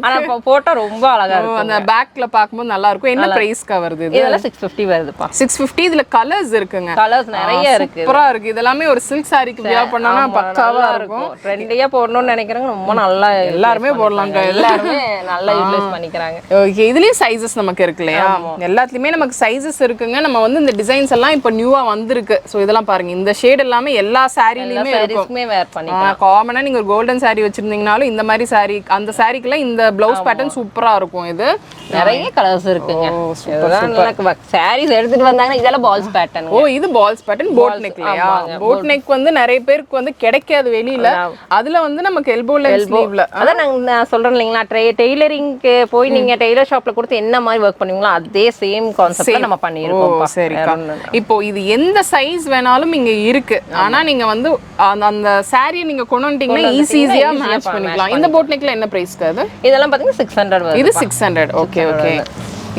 ஆனா போட்டா ரொம்ப அழகா இருக்கும்
அந்த பேக்ல பாக்கும்போது நல்லா இருக்கும் என்ன பிரைஸ்க்கு வருது இது
இதெல்லாம் 650 வருதுப்பா
650 இதுல கலர்ஸ் இருக்குங்க
கலர்ஸ் நிறைய இருக்கு
சூப்பரா இருக்கு இதெல்லாம் ஒரு silk saree-க்கு வியர் பண்ணானா பக்காவா இருக்கும்
ட்ரெண்டியா போடணும்னு நினைக்கிறேன் ரொம்ப நல்லா
எல்லாரும் போடலாம்ங்க
எல்லாரும் நல்லா யூட்டிலைஸ் பண்ணிக்கறாங்க
ஓகே இதுலயே சைஸஸ் நமக்கு இருக்கு இல்லையா எல்லாத்துலயுமே நமக்கு சைஸஸ் இருக்குங்க நம்ம வந்து இந்த டிசைன்ஸ் எல்லாம் இப்போ நியூவா வந்திருக்கு சோ இதெல்லாம் பாருங்க இந்த ஷேட் எல்லாமே எல்லா சாரிலயுமே இருக்கும்
வேர் பண்ணிக்கலாம்
காமனா நீங்க ஒரு கோல்டன் saree வச்சிருந்தீங்கனாலும் இந்த மாதிரி saree அந்த சாரிக்குள்ள இந்த ப்ளவுஸ் பேட்டர்ன் சூப்பரா இருக்கும் இது
நிறைய கலர்ஸ் இருக்குங்க சாரீஸ் எடுத்துட்டு வந்தாங்க இதெல்லாம் பால்ஸ் பேட்டர்ன்
ஓ இது பால்ஸ் பேட்டர்ன் போட் நெக்லயா போட் நெக் வந்து நிறைய பேருக்கு வந்து கிடைக்காது வெளியில அதுல வந்து நமக்கு எல்போ லென்த் ஸ்லீவ்ல
அத நான் சொல்றேன் இல்லீங்களா டெய்லரிங்க்கு போய் நீங்க டெய்லர் ஷாப்ல கொடுத்து என்ன மாதிரி வர்க் பண்ணுவீங்களோ அதே சேம் கான்செப்ட்ல நம்ம பண்ணிருக்கோம்
சரி இப்போ இது எந்த சைஸ் வேணாலும் இங்க இருக்கு ஆனா நீங்க வந்து அந்த சாரியை நீங்க கொண்டு வந்துட்டீங்கன்னா ஈஸியா மேட்ச் பண்ணிக்கலாம் இந்த போட் நெக்ல என்ன பிரைஸ்க்கு அது
இதெல்லாம் பாத்தீங்கன்னா 600 வருது
இது 600 ஓகே ஓகே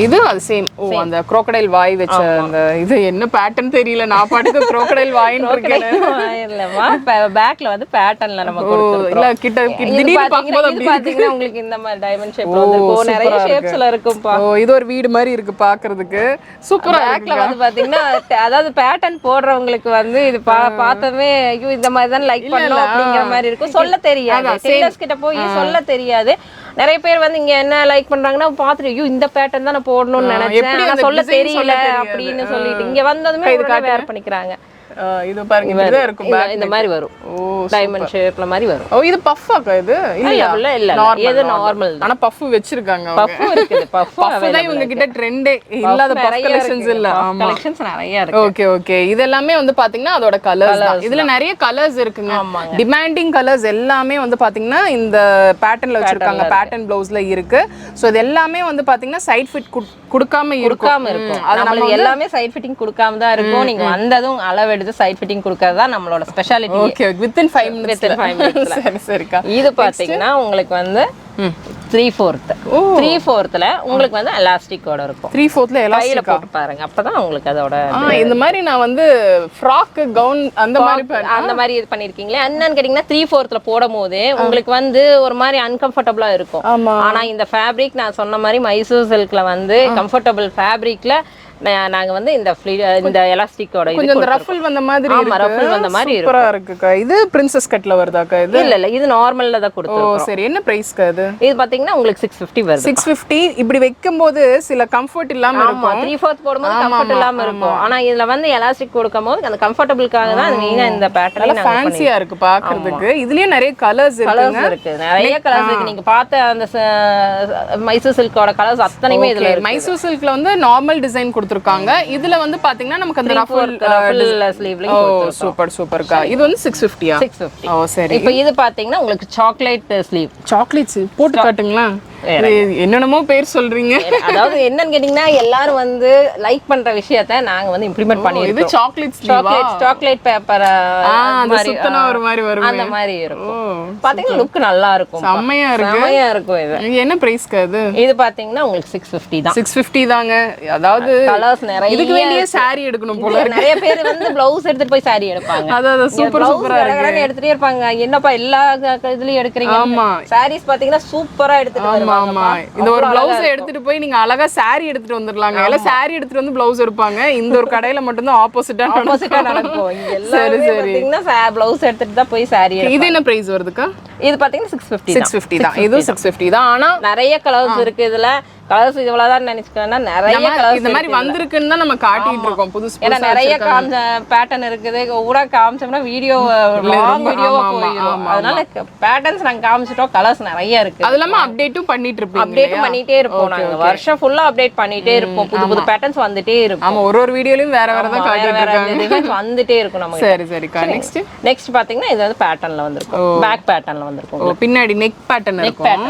இது அது சேம் ஓ அந்த crocodile வாய் வெச்ச அந்த இது என்ன பேட்டர்ன் தெரியல நான் பாட்டுக்கு crocodile வாயின்னு இருக்கேன்
இல்லமா பேக்ல வந்து பேட்டர்ன்ல நம்ம கொடுத்துறோம்
இல்ல கிட்ட திடீர்னு பாக்கும்போது
அப்படி பாத்தீங்கன்னா உங்களுக்கு இந்த மாதிரி டைமண்ட் ஷேப்ல வந்திருக்கும் நிறைய ஷேப்ஸ்ல இருக்கும்பா
ஓ இது ஒரு வீடு மாதிரி இருக்கு பாக்குறதுக்கு சூப்பரா
பேக்ல வந்து பாத்தீங்கன்னா அதாவது பேட்டர்ன் போடுறவங்களுக்கு வந்து இது பார்த்தவே ஐயோ இந்த மாதிரி தான் லைக் பண்ணலாம் அப்படிங்கிற மாதிரி இருக்கும் சொல்ல தெரியாது டெய்லர்ஸ் கிட்ட போய் சொல்ல தெரியாது நிறைய பேர் வந்து இங்க என்ன லைக் பண்றாங்கன்னா பாத்துட்டு ஐயோ இந்த பேட்டர்ன் தான் நான் போடணும்னு நினைச்சேன் ஆனா சொல்ல தெரியல அப்படின்னு சொல்லிட்டு இங்க வந்ததுமே வேர் பண்ணிக்கிறாங்க
இது பாருங்க இப்படிதான் இருக்கும்
இந்த மாதிரி வரும். டைமண்ட் ஷேப்ல மாதிரி வரும்.
ஓ இது பஃப்பாக்கா இது?
இல்ல இல்ல இது நார்மல்.
ஆனா பஃப் வெச்சிருக்காங்க.
பஃப் இருக்குது. பஃப்
தான் இவங்க கிட்ட ட்ரெண்டே இல்லாத பஃப் கலெக்ஷன்ஸ் இல்ல. ஆமா
கலெக்ஷன்ஸ் நிறைய இருக்கு.
Okay okay. இது எல்லாமே வந்து பாத்தீங்கன்னா அதோட கலர்ஸ் தான். இதுல நிறைய கலர்ஸ் இருக்குங்க. டிமாண்டிங் கலர்ஸ் எல்லாமே வந்து பாத்தீங்கன்னா இந்த பேட்டர்ன்ல வச்சிருக்காங்க. பேட்டர்ன் ப்ளவுஸ்ல இருக்கு. சோ இது எல்லாமே வந்து பாத்தீங்கன்னா சைடு ஃபிட் கொடுக்காம இருக்கும்.
நம்ம எல்லாமே சைடு ஃபிட்டிங் கொடுக்காம தான் இருக்கும். நீங்க வந்ததும் அளவு எடுத்து சைடு ஃபிட்டிங் கொடுக்கிறது தான் நம்மளோட ஸ்பெஷாலிட்டி.
Okay within 5 minutes. சரி சரிக்கா.
இது பாத்தீங்கன்னா உங்களுக்கு வந்து 3/4ல உங்களுக்கு வந்து எலாஸ்டிக்கோட இருக்கும்.
3/4ல எலாஸ்டிக்
போட்டு பாருங்க. அப்பதான் உங்களுக்கு அதோட
இந்த மாதிரி நான் வந்து ஃப்ராக் கவுன் அந்த
மாதிரி இது பண்ணிருக்கீங்களே. என்னன்னு கேட்டீங்கன்னா 3/4ல போடும்போது உங்களுக்கு வந்து ஒரு மாதிரி அன்கம்ஃபர்டபுளா இருக்கும். ஆனா இந்த ஃபேப்ரிக் நான் சொன்ன மாதிரி மைசூர் சில்க்ல வந்து கம்ஃபர்டபுள் ஃபேப்ரிக்ல நாங்க வந்து இந்த எலாஸ்டிக்கோட இது
கொஞ்சம் ரஃபிள் வந்த மாதிரி இருக்கு.
ரஃபிள் வந்த மாதிரி இருக்கு.
சூப்பரா இருக்குக்கா. இது பிரின்சஸ் கட்ல வருதாக்கா இது?
இல்ல இது நார்மல்ல தான் கொடுத்துருக்கோம்.
ஓ சரி. என்ன பிரைஸ்க்கா இது?
இது பாத்தீங்கன்னா உங்களுக்கு 650 வருது.
650. இப்படி வைக்கும்போது சில கம்ஃபர்ட் இல்லாம இருக்கும்.
3/4 போடும்போது கம்ஃபர்ட் இல்லாம இருக்கும். ஆனா இதுல வந்து எலாஸ்டிக் கொடுக்கும்போது அந்த கம்ஃபர்ட்டபிள்காக தான் மெயினா இந்த பேட்டர்ன் நாங்க
ஃபேன்சியா இருக்கு பாக்குறதுக்கு. இதுலயே நிறைய கலர்ஸ்
இருக்கு. நிறைய கலர்ஸ் இருக்கு. நீங்க பார்த்த அந்த மைசூர் சில்கோட கலர்ஸ் அத்தனையுமே இதுல இருக்கு.
மைசூர் சில்க்ல வந்து நார்மல் டிசைன் கொடுத்திருக்காங்க. இதுல வந்து பாத்தீங்கன்னா நமக்கு அந்த ரஃபிள்
ஸ்லீவ்லயும்
கொடுத்திருக்காங்க. சூப்பர் சூப்பர்க்கா. இது வந்து 650யா?
650.
ஓ சரி.
இப்போ இது பாத்தீங்கன்னா உங்களுக்கு சாக்லேட் ஸ்லீவ்.
சாக்லேட்ஸ் போட்டு காட்டுங்களா? என்னென்னமோ பேர் சொல்றீங்க.
அதாவது என்னன்னு கேட்டீங்கன்னா எல்லாரும் வந்து லைக் பண்ற விஷயத்தை நாங்க வந்து இம்ப்ளிமெண்ட் பண்ணிருக்கோம்.
இது சாக்லேட்
பேப்பர்
அந்த சுத்தன ஒரு மாதிரி வரும்.
அந்த மாதிரி இருக்கும். பாத்தீங்கன்னா லுக் நல்லா இருக்கும்.
செமையா இருக்கு.
செமையா இருக்கும். இது
என்ன பிரைஸ்க்கு அது?
இது பாத்தீங்கன்னா உங்களுக்கு 650 தான்.
650 தாங்க. அதாவது
கலர்ஸ் நிறைய.
இதுக்கு வேண்டிய saree எடுக்கணும் போல இருக்கு.
நிறைய பேர் வந்து ப்ளவுஸ் எடுத்துட்டு போய் saree எடுப்பாங்க.
அத சூப்பரா இருக்கு.
எடுத்துட்டே இருப்பாங்க. என்னப்பா எல்லா இதுலயும் எடுக்கறீங்க?
ஆமா.
sarees பாத்தீங்கன்னா சூப்பரா எடுத்துட்டு வருவாங்க.
ஆமா. இந்த ஒரு ப்ளவுஸ் எடுத்துட்டு போய் நீங்க அழகா saree எடுத்துட்டு வந்துறலாங்க. எல்லாம் saree எடுத்துட்டு வந்து ப்ளவுஸ் எடுப்பாங்க. இந்த ஒரு கடையில மட்டும் தான் ஆப்போசிட்டா
நடக்கும். இங்க எல்லாரும் பாத்தீங்கன்னா ப்ளவுஸ் எடுத்துட்டு தான் போய் saree எடுப்பாங்க.
இது என்ன பிரைஸ் வருதுக்கா?
இது பாத்தீங்கன்னா 650
தான். இது 650 தான். ஆனா
நிறைய கலர்ஸ் இருக்கு. இதுல கலர்ஸ் இவ்வளவுதான் நினைச்சுக்கோன்னா நிறைய கலர்ஸ்
இந்த மாதிரி வந்திருக்குன்னு தான் நம்ம காட்டிட்டு இருக்கோம். புதுசு
ஏன்னா நிறைய பேட்டர்ன் இருக்குது. ஊரா காமிச்சோம்னா வீடியோ லாங் வீடியோவா போயிடும். அதனால பேட்டர்ன்ஸ் நாங்க காமிச்சிட்டோம். கலர்ஸ் நிறைய இருக்கு.
அது இல்லாம அப்டேட்டும் பண்ணிட்டு இருப்போம்.
அப்டேட் பண்ணிட்டே இருப்போம். நாங்க வருஷம் ஃபுல்லா அப்டேட் பண்ணிட்டே இருப்போம். புது பேட்டர்ன்ஸ் வந்துட்டே இருக்கும்.
ஆமா ஒரு வீடியோலயும் வேற வேற தான் காட்டிட்டு இருக்காங்க.
டிசைன்ஸ் வந்துட்டே இருக்கும் நமக்கு.
சரி சரிக்கா.
நெக்ஸ்ட் பாத்தீங்கன்னா இது வந்து பேட்டர்ன்ல வந்திருக்கும். பேக் பேட்டர்ன்ல வந்திருக்கும்.
பின்னாடி நெக் பேட்டர்ன் இருக்கும்.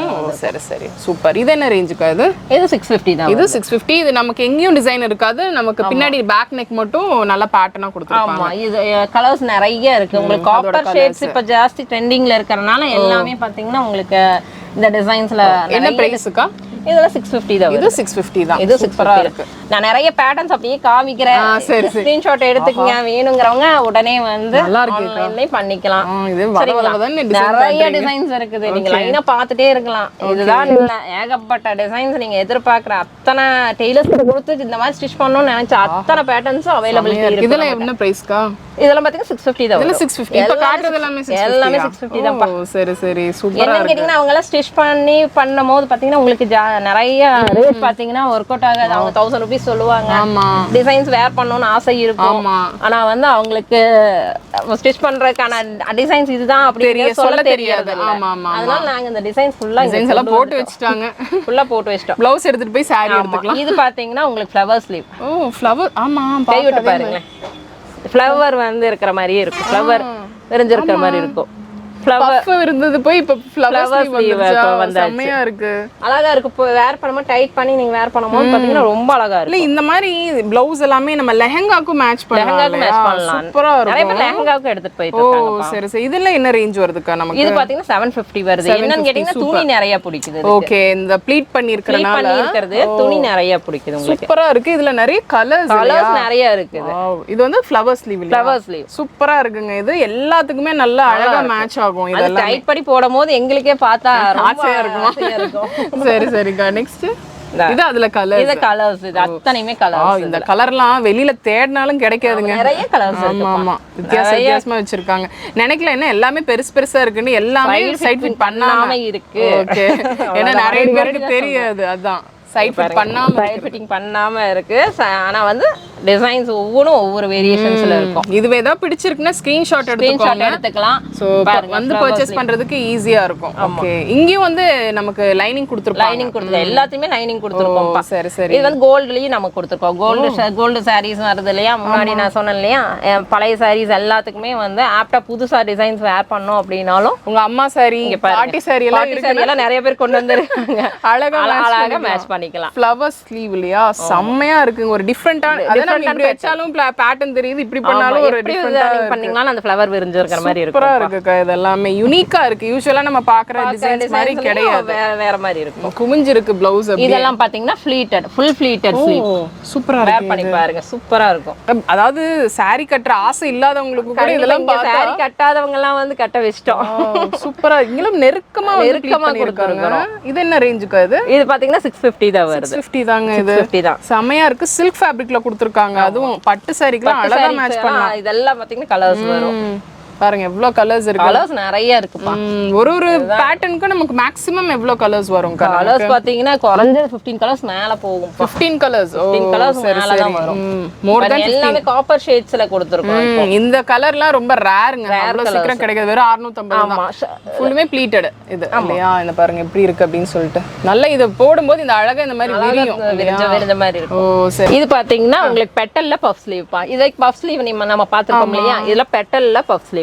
சரி சரி சூப்பர். இது என்ன ரேஞ்சுக்கா இது?
இது 650 தான்.
இது 650. இது நமக்கு எங்கேயும் டிசைன் இருக்காது. நமக்கு பின்னாடி பேக் நெக் மட்டும் நல்ல பேட்டர்னா கொடுத்திருப்பாங்க.
ஆமா இது கலர்ஸ் நிறைய இருக்கு. உங்களுக்கு காப்பர் ஷேட்ஸ் இப்ப ஜாஸ்தி ட்ரெண்டிங்ல இருக்கறனால எல்லாமே பாத்தீங்கன்னா உங்களுக்கு இந்த டிசைன்ஸ்ல
என்ன பிரைஸ்க்கா?
இதெல்லாம் 650 தான்.
இது 650 தான்.
இது சூப்பரா இருக்கு. நான் நிறைய பேட்டர்ன்ஸ் அப்படியே காமிக்கிறேன். ஸ்கிரீன்ஷாட் எடுத்துக்கங்க. வேணும்ங்கறவங்க உடனே வந்து ஆன்லைன்லயே பண்ணிக்கலாம்.
இது வளவளவதான்
நிறைய டிசைன்ஸ் இருக்குது. நீங்க லைனா பார்த்துட்டே இருக்கலாம். இதுதான் இல்ல ஏகப்பட்ட டிசைன்ஸ் நீங்க எதிர்பார்க்குற அத்தனை டெய்லர்ஸ் கொடுத்து இந்த மாதிரி ஸ்டிச் பண்ணனும்னு நினைச்ச அத்தனை பேட்டர்ன்ஸும் அவைலபிலிட்டி இருக்கு.
இதெல்லாம் என்ன பிரைஸ்க்கா?
இதெல்லாம் பாத்தீங்கன்னா 650 தான்.
இதெல்லாம் 650. இப்ப காட்றது எல்லாமே 650 தான். ஓ சரி சரி சூப்பரா இருக்கு.
என்ன கேட்டிங்கன்னா அவங்க எல்லாம் ஸ்டிச் பண்ணும்போது பாத்தீங்கன்னா உங்களுக்கு நிறைய ரேட் பாத்தீங்கன்னா வொர்க் அவுட் ஆகாது. அவங்க 1000 ரூபீஸ் சொல்லுவாங்க. டிசைன்ஸ் வேர் பண்ணனும்னு ஆசை இருக்கும். ஆனா வந்து அவங்களுக்கு ஸ்டிச் பண்றதுக்கான டிசைன்ஸ் இதுதான் அப்படி சொல்ல தெரியாது. அதனால நாங்க இந்த டிசைன்ஸ் ஃபுல்லா
டிசைன்ஸ் எல்லாம் போட்டு வச்சிட்டாங்க.
ஃபுல்லா போட்டு வச்சிட்டோம்.
ப்ளவுஸ் எடுத்துட்டு போய் saree எடுத்துக்கலாம்.
இது பாத்தீங்கன்னா உங்களுக்கு ஃப்ளவர் ஸ்லீவ்.
ஓ ஃப்ளவர். ஆமா
கை விட்டு பாருங்க. ஃப்ளவர் வந்து இருக்கிற மாதிரியே இருக்கும். ஃப்ளவர் விரிஞ்சிருக்கிற மாதிரி இருக்கும்.
பஃப் இருந்தது போய் இப்ப ஃப்ளவர் ஸ்லீவ் வந்தாச்சு. செமையா இருக்கு.
அழகா இருக்கு. வேர் பண்ணும்போது டைட் பண்ணி நீங்க வேர் பண்ணும்போது பாத்தீங்கன்னா ரொம்ப அழகா இருக்கு.
இல்ல இந்த மாதிரி ப்ளவுஸ் எல்லாமே நம்ம லெஹங்காக்கு மேட்ச் பண்ணலாம். சூப்பரா இருக்கு.
நிறைய பேர் லெஹங்காக்கு எடுத்துட்டு போயிட்டு இருக்காங்க.
ஓ சரி சரி. இதெல்லாம் என்ன ரேஞ்ச் வருதுக்கா நமக்கு?
இது பாத்தீங்கன்னா 750 வருது. என்னன்னு கேட்டீங்கன்னா துணி நிறைய பிடிக்குது.
ஓகே இந்த ப்ளீட் பண்ணியிருக்கறனால
துணி நிறைய பிடிக்குது உங்களுக்கு.
சூப்பரா இருக்கு. இதுல நிறைய கலர்ஸ்
நிறைய இருக்குது.
இது வந்து ஃப்ளவர் ஸ்லீவ்.
ஃப்ளவர் ஸ்லீவ்
சூப்பரா இருக்குங்க. இது எல்லாத்துக்குமே நல்ல அழகா மேட்ச் ஆகும்.
இதெல்லாம் டைட் பண்ணி போடும்போது எங்களுக்கே பார்த்தா
ஆசையா இருக்கும். சரி சரிக்கா. நெக்ஸ்ட் இது அதுல கலர்.
இது கலர்ஸ். இது அத்தனையுமே கலர்ஸ்.
இந்த கலர்லாம் வெளியில தேடினாலும் கிடைக்காதுங்க.
நிறைய கலர்ஸ் இருக்கு.
ஆமா வித்தியாசமா வச்சிருக்காங்க. நினைக்கல என்ன எல்லாமே பெருசா இருக்குன்னு எல்லாமே சைட் ஃபிட் பண்ணாம
இருக்கு.
ஓகே. ஏன்னா நிறைய பேருக்கு தெரியாது. அதான் சைட் ஃபிட் பண்ணாம
சைட் ஃபிட்டிங் பண்ணாம இருக்கு. ஆனா வந்து டிசைன்ஸ் ஒவ்வொன்றும் ஒவ்வொரு வேரியேஷன்ஸ்ல இருக்கும்.
இதுவே ஏதாவது பிடிச்சிருக்குன்னா ஸ்கிரீன்ஷாட் எடுத்துக்கலாம். ஸோ வந்து பர்ச்சேஸ் பண்றதுக்கு ஈஸியா இருக்கும். ஓகே, இங்கேயும் வந்து நமக்கு லைனிங் கொடுத்துருப்போம்.
லைனிங் கொடுத்துருக்கோம், எல்லாத்தையுமே லைனிங் கொடுத்துருக்கோம்.
சரி சரி.
இது வந்து கோல்டுலயும் நமக்கு கொடுத்துருக்கோம். கோல்டு சாரீஸ் வருது இல்லையா, முன்னாடி நான் சொன்னேன் இல்லையா, பழைய சாரீஸ் எல்லாத்துக்குமே வந்து ஆப்டா புதுசா டிசைன்ஸ் வேர் பண்ணோம் அப்படின்னாலும்
உங்க அம்மா சாரி, பாட்டி சாரி
எல்லாம் நிறைய பேர் கொண்டு வந்துருக்காங்க. அழகா மேட்ச் பண்ணிக்கலாம்.
ஃப்ளவர் ஸ்லீவ் இல்லையா, செம்மையா இருக்குங்க. ஒரு டிஃபரெண்டான இப்படி வச்சாலும் பேட்டர்ன் தெரியுது, இப்படி பண்ணாலும் ஒரு டிஃபரெண்டா
பண்ணீங்கன்னா அந்த ஃப்ளவர் விரிஞ்சு இருக்கிற மாதிரி இருக்கும்.
சூப்பரா இருக்குக்கா. இதெல்லாம் யூனிக்கா இருக்கு. யூசுவலா நம்ம பாக்குற டிசைன்ஸ் மாதிரி கிடையாது,
வேற மாதிரி இருக்கும்.
குமிஞ்சு இருக்கு ப்ளவுஸ்.
இதெல்லாம் பாத்தீங்கன்னா ஃப்ளீட்டட், ஃபுல் ஃப்ளீட்டட் ஸ்லீவ்.
சூப்பரா
இருக்கு, வேர் பண்ணி பாருங்க, சூப்பரா இருக்கும்.
அதாவது சாரி கட்டுற ஆசை இல்லாதவங்களுக்கு கூட இதெல்லாம் பார்த்தா,
சாரி கட்டாதவங்க எல்லாம் வந்து கட்ட வெச்சிட்டோம்.
சூப்பரா இங்கலாம் நெருக்கமா கொடுத்திருக்காங்க. இது என்ன ரேஞ்சுக்கா இது?
இது பாத்தீங்கன்னா 650 தான் வருது.
650 தாங்க. இது
650 தான்.
செமையா இருக்கு. சில்க் ஃபேப்ரிக்ல கொடுத்திருக்காங்க. அதுவும் பட்டு சாரிக்குலாம் அழகா மேட்ச் பண்ணலாம்.
இதெல்லாம் பாத்தீங்கன்னா கலர்ஸ் வரும்.
பாருங்க எவ்வளவு கலர்ஸ் இருக்கு.
கலர்ஸ் நிறைய இருக்குப்பா.
ஒரு பேட்டர்னுக்கு நமக்கு மேக்ஸिमम எவ்வளவு கலர்ஸ் வரும்?
கலர்ஸ் பாத்தீங்கன்னா குறைஞ்சது 15 கலர்ஸ் மேல போகும்.
15 கலர்ஸ்.
15 கலர்ஸ் மேல தான் வரும்.
மோர் தென்
எல்லாமே காப்பர் ஷேட்ஸ்ல கொடுத்திருக்கோம்.
இந்த கலர்லாம் ரொம்ப ரேர்ங்க. அவ்வளவு சீக்கிரம் கிடைக்காது. வெறும் 650 தான். ஃபுல்லுமே ப்ளீட்டட் இது இல்லையா? இந்த பாருங்க எப்படி இருக்கு அப்படினு சொல்லிட்டு. நல்ல இது போடும்போது இந்த அழகா இந்த மாதிரி
விரிஞ்ச மாதிரி இருக்கும். ஓ சரி. இது பாத்தீங்கன்னா உங்களுக்கு பெட்டல்ல பஃப் ஸ்லீவ் பா. இது பஃப் ஸ்லீவ் நம்ம பாத்துறோம் இல்லையா, இதுல பெட்டல்ல பஃப் ஸ்லீவ்.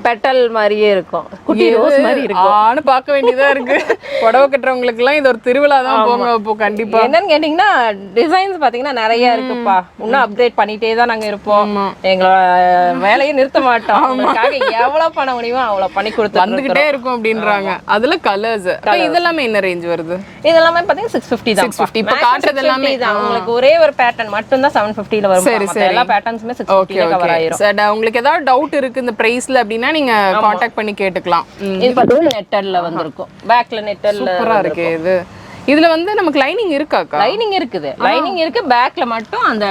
பெட்டல் மாதிரியே இருக்கும். குட்டி ரோஸ் மாதிரி இருக்கும்.
ஆனா பார்க்க வேண்டியதா இருக்கு. புடவை கட்டுறவங்களுக்கு எல்லாம் இது ஒரு திருவிழா தான் போங்க. இப்போ கண்டிப்பா
என்னன்னு கேட்டீங்கன்னா டிசைன்ஸ் பாத்தீங்கன்னா நிறைய இருக்குப்பா. இன்னும் அப்டேட் பண்ணிட்டே தான் நாங்க இருப்போம். எங்களோட வேலையை நிறுத்த மாட்டோம். உங்களுக்காக எவ்வளவு பண்ண முடியுமோ அவ்வளவு பண்ணி கொடுத்து
வந்துகிட்டே இருக்கும் அப்படின்றாங்க. அதுல கலர்ஸ் இதெல்லாமே என்ன ரேஞ்ச் வருது?
இதெல்லாமே பாத்தீங்கன்னா 650 தான்.
650. இப்ப காட்டுறது எல்லாமே
தான். உங்களுக்கு ஒரே ஒரு பேட்டர்ன் மட்டும் தான் 750 ல வரும். மத்த எல்லா பேட்டர்ன்ஸ்மே 650 ல கவர் ஆயிரும்.
சரி, உங்களுக்கு ஏதாவது டவுட் இருக்கு இந்த பிரைஸ்ல அப்படின்னா நீங்க கான்டாக்ட் பண்ணி கேட்டுக்கலாம்.
இது பாத்தீங்கன்னா நெட்டர்ல வந்திருக்கும். பேக்ல நெட்டர்ல
சூப்பரா இருக்கு. இதுல வந்து நமக்கு லைனிங் இருக்காக்கா?
லைனிங் இருக்குது. லைனிங் இருக்கு. பேக்ல மட்டும் அந்த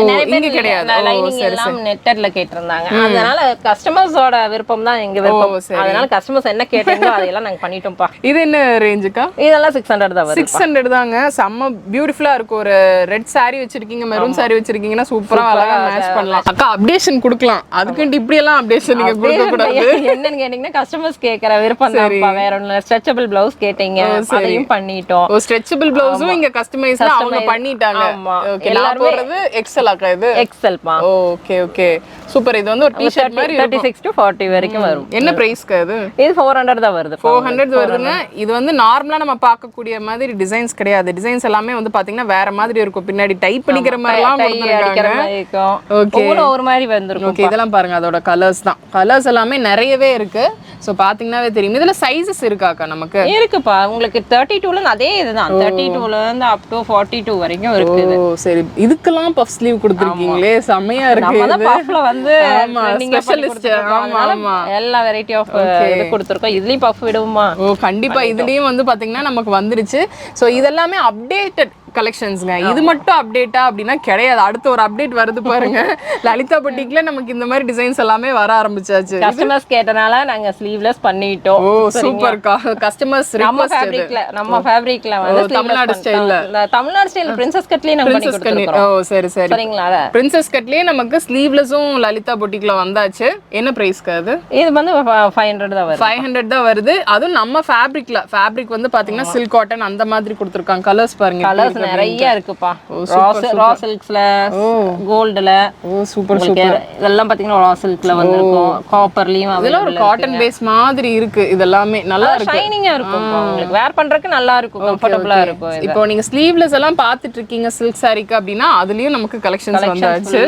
நிறைய பேர் கிடையாது. லைனிங் எல்லாம் நெட்டர்ல கேட்டிருந்தாங்க. அதனால கஸ்டமர்ஸோட விருப்பம் தான் எங்க விருப்பம். அதனால கஸ்டமர்ஸ் என்ன கேட்டாங்களோ அதெல்லாம் நாங்க பண்ணிட்டோம்ப்பா.
இது என்ன ரேஞ்சுக்கா?
இதெல்லாம் 600 தான் வருது.
600 தாங்க. செம்ம பியூட்டிஃபுல்லா இருக்கு. ஒரு ரெட் saree வச்சிருக்கீங்க, மெரூன் saree வச்சிருக்கீங்கன்னா சூப்பரா அழகா மேட்ச் பண்ணலாம். அக்கா அப்டேஷன் கொடுக்கலாம். அதுக்கு இப்படி எல்லாம் அப்டேஷன் நீங்க கொடுக்க கூடாது.
என்னன்னு கேட்டீங்கன்னா கஸ்டமர்ஸ் கேக்குற விருப்பம் தான்ப்பா. வேற ஒண்ணு ஸ்ட்ரெச்சபிள் ப்ளவுஸ் கேட்டீங்க, அதையும் பண்ணிட்டோம்.
ஸ்ட்ரெச்சபிள் ப்ளவுஸும் இங்க கஸ்டமைஸ்ல அவங்க பண்ணிட்டாங்க. ஓகே, எல்லாரும் போறது எக்ஸ்எல் ஆக்கா? இது எக்ஸ்எல் பா. Okay okay super. இது வந்து ஒரு டி-ஷர்ட் மாதிரி
36 to 40 வரைக்கும் வரும்.
என்ன பிரைஸ்க்கு இது?
இது 400 தான் வருது.
400 வருதுங்க. இது வந்து நார்மலா நம்ம பார்க்கக்கூடிய மாதிரி டிசைன்ஸ் கிடையாது. டிசைன்ஸ் எல்லாமே வந்து பாத்தீங்கன்னா வேற மாதிரி இருக்கும். பின்னாடி டைப் பண்ணிக்கிற மாதிரி எல்லாம் கொடுத்திருக்காங்க.
ஓகே, ஒரு மாதிரி வந்திருக்கும்.
ஓகே, இதெல்லாம் பாருங்க அதோட கலர்ஸ் தான். கலர்ஸ் எல்லாமே நிறையவே இருக்கு. சோ பாத்தீங்கன்னாவே தெரியும். இதுல சைஸஸ் இருக்காக்கா? நமக்கு
இருக்குப்பா. உங்களுக்கு 32 ல அதே இதுதான். 32 ல இருந்து அப் டு 42 வரைக்கும் இருக்கு.
ஓ சரி. இதுக்கெல்லாம் பஃப் ஸ்லீவ் கொடுத்திருக்கீங்களே, செமையா இருக்கு.
நம்ம தான் பஃப்ல வந்து ஸ்பெஷலிஸ்ட். ஆமா, எல்லா வெரைட்டி ஆஃப் இது கொடுத்திருக்கோம். இதுலயும் பஃப் விடுவோமா?
ஓ கண்டிப்பா. இதுலயும் வந்து பாத்தீங்கன்னா நமக்கு வந்துருச்சு. சோ இதெல்லாமே அப்டேட்டட் கலெக்ஷன்ஸ்ங்க. இது மட்டும் அப்டேட்டா அப்படின்னா கிடையாது. அடுத்து ஒரு அப்டேட் வருது பாருங்க. லலிதா பொட்டிக்ல நமக்கு இந்த மாதிரி டிசைன்ஸ் எல்லாமே வர ஆரம்பிச்சாச்சு.
கஸ்டமர்ஸ் கேட்டனால நாங்க ஸ்லீவ்லெஸ் பண்ணிட்டோம்.
ஓ சூப்பர். Customers request.
நம்ம ஃபேப்ரிக்ல வந்து
தமிழ்நாடு
ஸ்டைல் பிரின்சஸ் கட்லயே நம்ம பண்ணி கொடுத்துறோம். ஓ சரி சரி. சரிங்களா?
பிரின்சஸ் கட்லயே நமக்கு ஸ்லீவ்லெஸும் லலிதா பொட்டிக்ல வந்தாச்சு. என்ன பிரைஸ்க்கு அது?
இது வந்து 500 தான் வருது.
500 தான் வருது. அதுவும் நம்ம ஃபேப்ரிக் வந்து பாத்தீங்கன்னா சில்க் காட்டன் அந்த மாதிரி கொடுத்திருக்காங்க. கலர்ஸ் பாருங்க. கலர்ஸ்
நிறைய இருக்குப்பா. ரா சில்க்ஸ்ல, கோல்ட்ல.
ஓ சூப்பர் சூப்பர்.
இதெல்லாம் பாத்தீங்கன்னா ரா சில்க்ல வந்திருக்கும். காப்பர்லயும்
இதெல்லாம் ஒரு காட்டன் பேஸ் மாதிரி இருக்கு. இதெல்லாமே நல்லா இருக்கு.
ஷைனிங்கா இருக்கும். உங்களுக்கு வேர் பண்றதுக்கு நல்லா இருக்கும். கம்ஃபர்ட்டபிளா இருக்கும்.
இப்போ நீங்க ஸ்லீவ்லெஸ் எல்லாம் பாத்துட்டு இருக்கீங்க சில்க் சாரிக்கு அப்படினா அதுலயும் நமக்கு கலெக்ஷன்ஸ் வந்தாச்சு.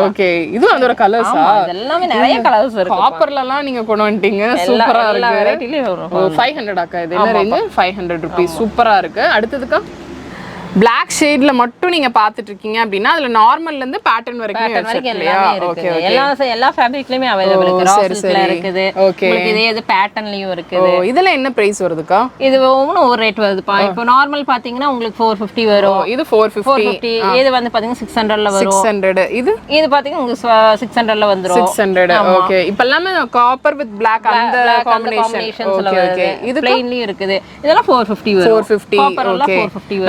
ஓகே, இது அதோட கலர்ஸா?
எல்லாமே நிறைய கலர்ஸ் இருக்கு.
காப்பர்ல எல்லாம் நீங்க கொண்டு வந்துட்டீங்க. சூப்பரா இருக்கு. எல்லா வெரைட்டிலயும் வரும். 500 ஆக்கா? இது என்ன ரேஞ்ச்? 500 ரூபீஸ். சூப்பரா இருக்கு. அடுத்ததுக்கு பிளாக் ஷேட்ல மட்டும் நீங்க பாத்துட்டு இருக்கீங்க அப்படின்னா அதுல நார்மல்ல இருந்து பேட்டர்ன் வரைக்கும்
எல்லாமே இருக்கு. எல்லா ஃபேப்ரிக்லயுமே அவேலபிள் இருக்கு. ரா சில்க்ல இருக்குது. உங்களுக்கு இதே இது பேட்டர்ன்லயும் இருக்குது.
இதெல்லாம் என்ன பிரைஸ் வருதுக்கா?
இது ஒவ்வொரு ஒரு ரேட் வருதுப்பா. இப்போ நார்மல் பாத்தீங்கன்னா உங்களுக்கு 450 வரும்.
இது 450.
இது வந்து பாத்தீங்கன்னா 600 ல வரும். 600. இது பாத்தீங்கன்னா உங்களுக்கு 600 ல வந்துரும்.
600. ஓகே. இப்போ எல்லாமே காப்பர் வித் பிளாக் அந்த காம்பினேஷன்ஸ்ல வருது. இது
ப்ளைன்லயும் இருக்குது. இதெல்லாம் 450 வரும்.
450. ஓகே.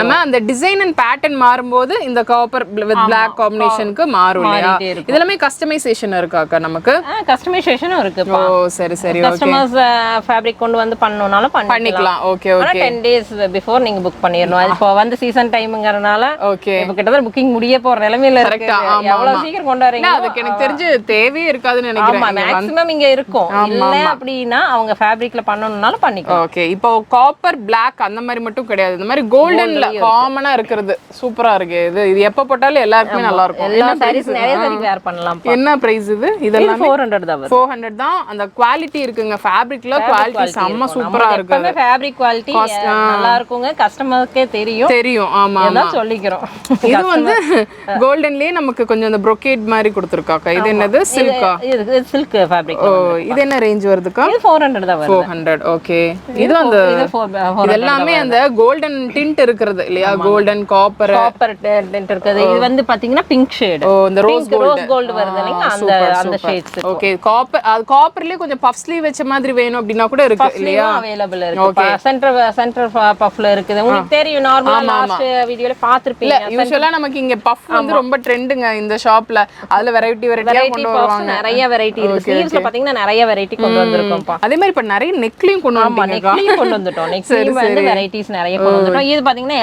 நம்ம அந்த டிசைன் அண்ட் பேட்டர்ன் மாறும்போது இந்த காப்பர் வித் Black காம்பினேஷனுக்கு மாறும் இல்லையா? இதெல்லாம் கஸ்டமைசேஷன் இருக்காக்கா நமக்கு?
கஸ்டமைசேஷனும் இருக்கு.
ஓ சரி சரி.
கஸ்டமர்ஸ் ஃபேப்ரிக் கொண்டு வந்து பண்ணனும்னாலும் பண்ணிக்கலாம்.
Okay okay.
10 டேஸ் பிஃபோர் நீங்க புக் பண்ணிரணும். இப்போ வந்து சீசன் டைம்ங்கறனால
ஓகே.
இப்போ கிட்டத்தட்ட புக்கிங் முடிய போற நிலைமையில இருக்கு. எவ்வளவு சீக்கிரம் கொண்டு வரீங்க?
அதுக்கு எனக்கு தெரிஞ்சு தேவையே இருக்காதுன்னு நினைக்கிறேன்.
ஆமா மேக்ஸिमम இங்க இருக்கும். இல்ல அப்படினா அவங்க ஃபேப்ரிக்ல பண்ணனும்னாலும் பண்ணிக்கலாம்.
ஓகே. இப்போ காப்பர் Black அந்த மாதிரி மட்டும் கிடையாது. இந்த மாதிரி கோல்டன்ல காமனா இருக்குது. சூப்பரா இருக்கு. இது எப்ப போட்டாலும் எல்லாருக்கும் நல்லா இருக்கும்.
எல்லா sarees நிறைய saree வேர் பண்ணலாம்.
என்ன பிரைஸ் இது? இதெல்லாம்
400 தான் வரும்.
400 தான். அந்த குவாலிட்டி இருக்குங்க. ஃபேப்ரிக்ல குவாலிட்டி செம்ம சூப்பரா இருக்கு.
எப்பவுமே ஃபேப்ரிக் குவாலிட்டி நல்லா இருக்குங்க. கஸ்டமர்க்கே தெரியும்.
ஆமா
ஆமா சொல்லிக்கிறோம்.
இது வந்து கோல்டன்லயே நமக்கு கொஞ்சம் அந்த brocade மாதிரி கொடுத்திருக்காங்க. இது என்னது? சில்கா?
இது சில்க் ஃபேப்ரிக்.
ஓ இது என்ன ரேஞ்ச் வருதுக்கா?
இது 400 தான் வரும்.
400. ஓகே. இது அந்த இது எல்லாமே அந்த கோல்டன் டிண்ட் இருக்குது இல்லையா? கோல்டன் காப்பர்
டிண்ட் இருக்குது. இது வந்து பாத்தீங்கன்னா பிங்க் ஷேட்.
ஓ இந்த ரோஸ்
கோல்ட் வருது இல்லையா? அந்த ஷேட்ஸ்.
ஓகே. காப்பர்லயே கொஞ்சம் பஃப் ஸ்லீவ் வெச்ச மாதிரி வேணும் அப்படினா கூட இருக்கு இல்லையா?
அவேலபிள் இருக்கு. சென்டர் பஃப்ல இருக்குது. உங்களுக்கு தெரியும் நார்மலா லாஸ்ட் வீடியோல பாத்துருப்பீங்க.
யூசுவலா நமக்கு இங்க பஃப் வந்து ரொம்ப ட்ரெண்டுங்க இந்த ஷாப்ல. அதுல வெரைட்டியா கொண்டு வருவாங்க.
நிறைய வெரைட்டி இருக்கு. ஸ்லீவ்ஸ்ல பாத்தீங்கன்னா நிறைய வெரைட்டி கொண்டு வந்திருக்கோம்ப்பா.
அதே மாதிரி இப்ப நிறைய நெக்லயும் கொண்டு வந்தாங்க.
நெக்லயும் கொண்டு வந்துட்டோம். நெக்லயும் வந்து வெரைட்டிஸ் நிறைய கொண்டு வந்துட்டோம். இது பாத்தீங்கன்னா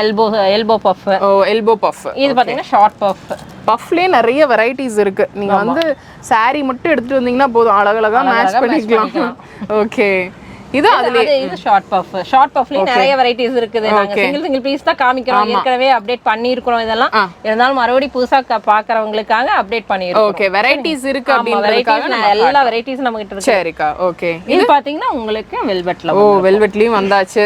எல்போ பஃப்.
ஓ எல்போ பஃப்.
இது பாத்தீங்கன்னா ஷார்ட் பஃப்.
பஃப்லயே நிறைய வெரைட்டிஸ் இருக்கு. நீங்க வந்து saree மட்டும் எடுத்துட்டு வந்தீங்கன்னா போதும் அழகழகா மேட்ச் பண்ணிக்கலாம். ஓகே. இது
ஷார்ட் பஃப்லயே நிறைய வெரைட்டிஸ் இருக்குது. நாங்க சிங்கிள் பீஸ் தான் காமிக்கிறோம். ஏற்கனவே அப்டேட் பண்ணியிருக்கோம். இதெல்லாம் இருந்தாலும் மறுபடியும் புதுசா பாக்குறவங்களுக்காக அப்டேட் பண்ணியிருக்கோம்.
ஓகே வெரைட்டிஸ் இருக்கு அப்படின்றதுக்காக
எல்லா வெரைட்டிஸ் நம்ம கிட்ட இருக்கு.
சரிக்கா. ஓகே.
இது பாத்தீங்கன்னா உங்களுக்கு வெல்வெட்ல.
ஓ வெல்வெட்லயும் வந்தாச்சு.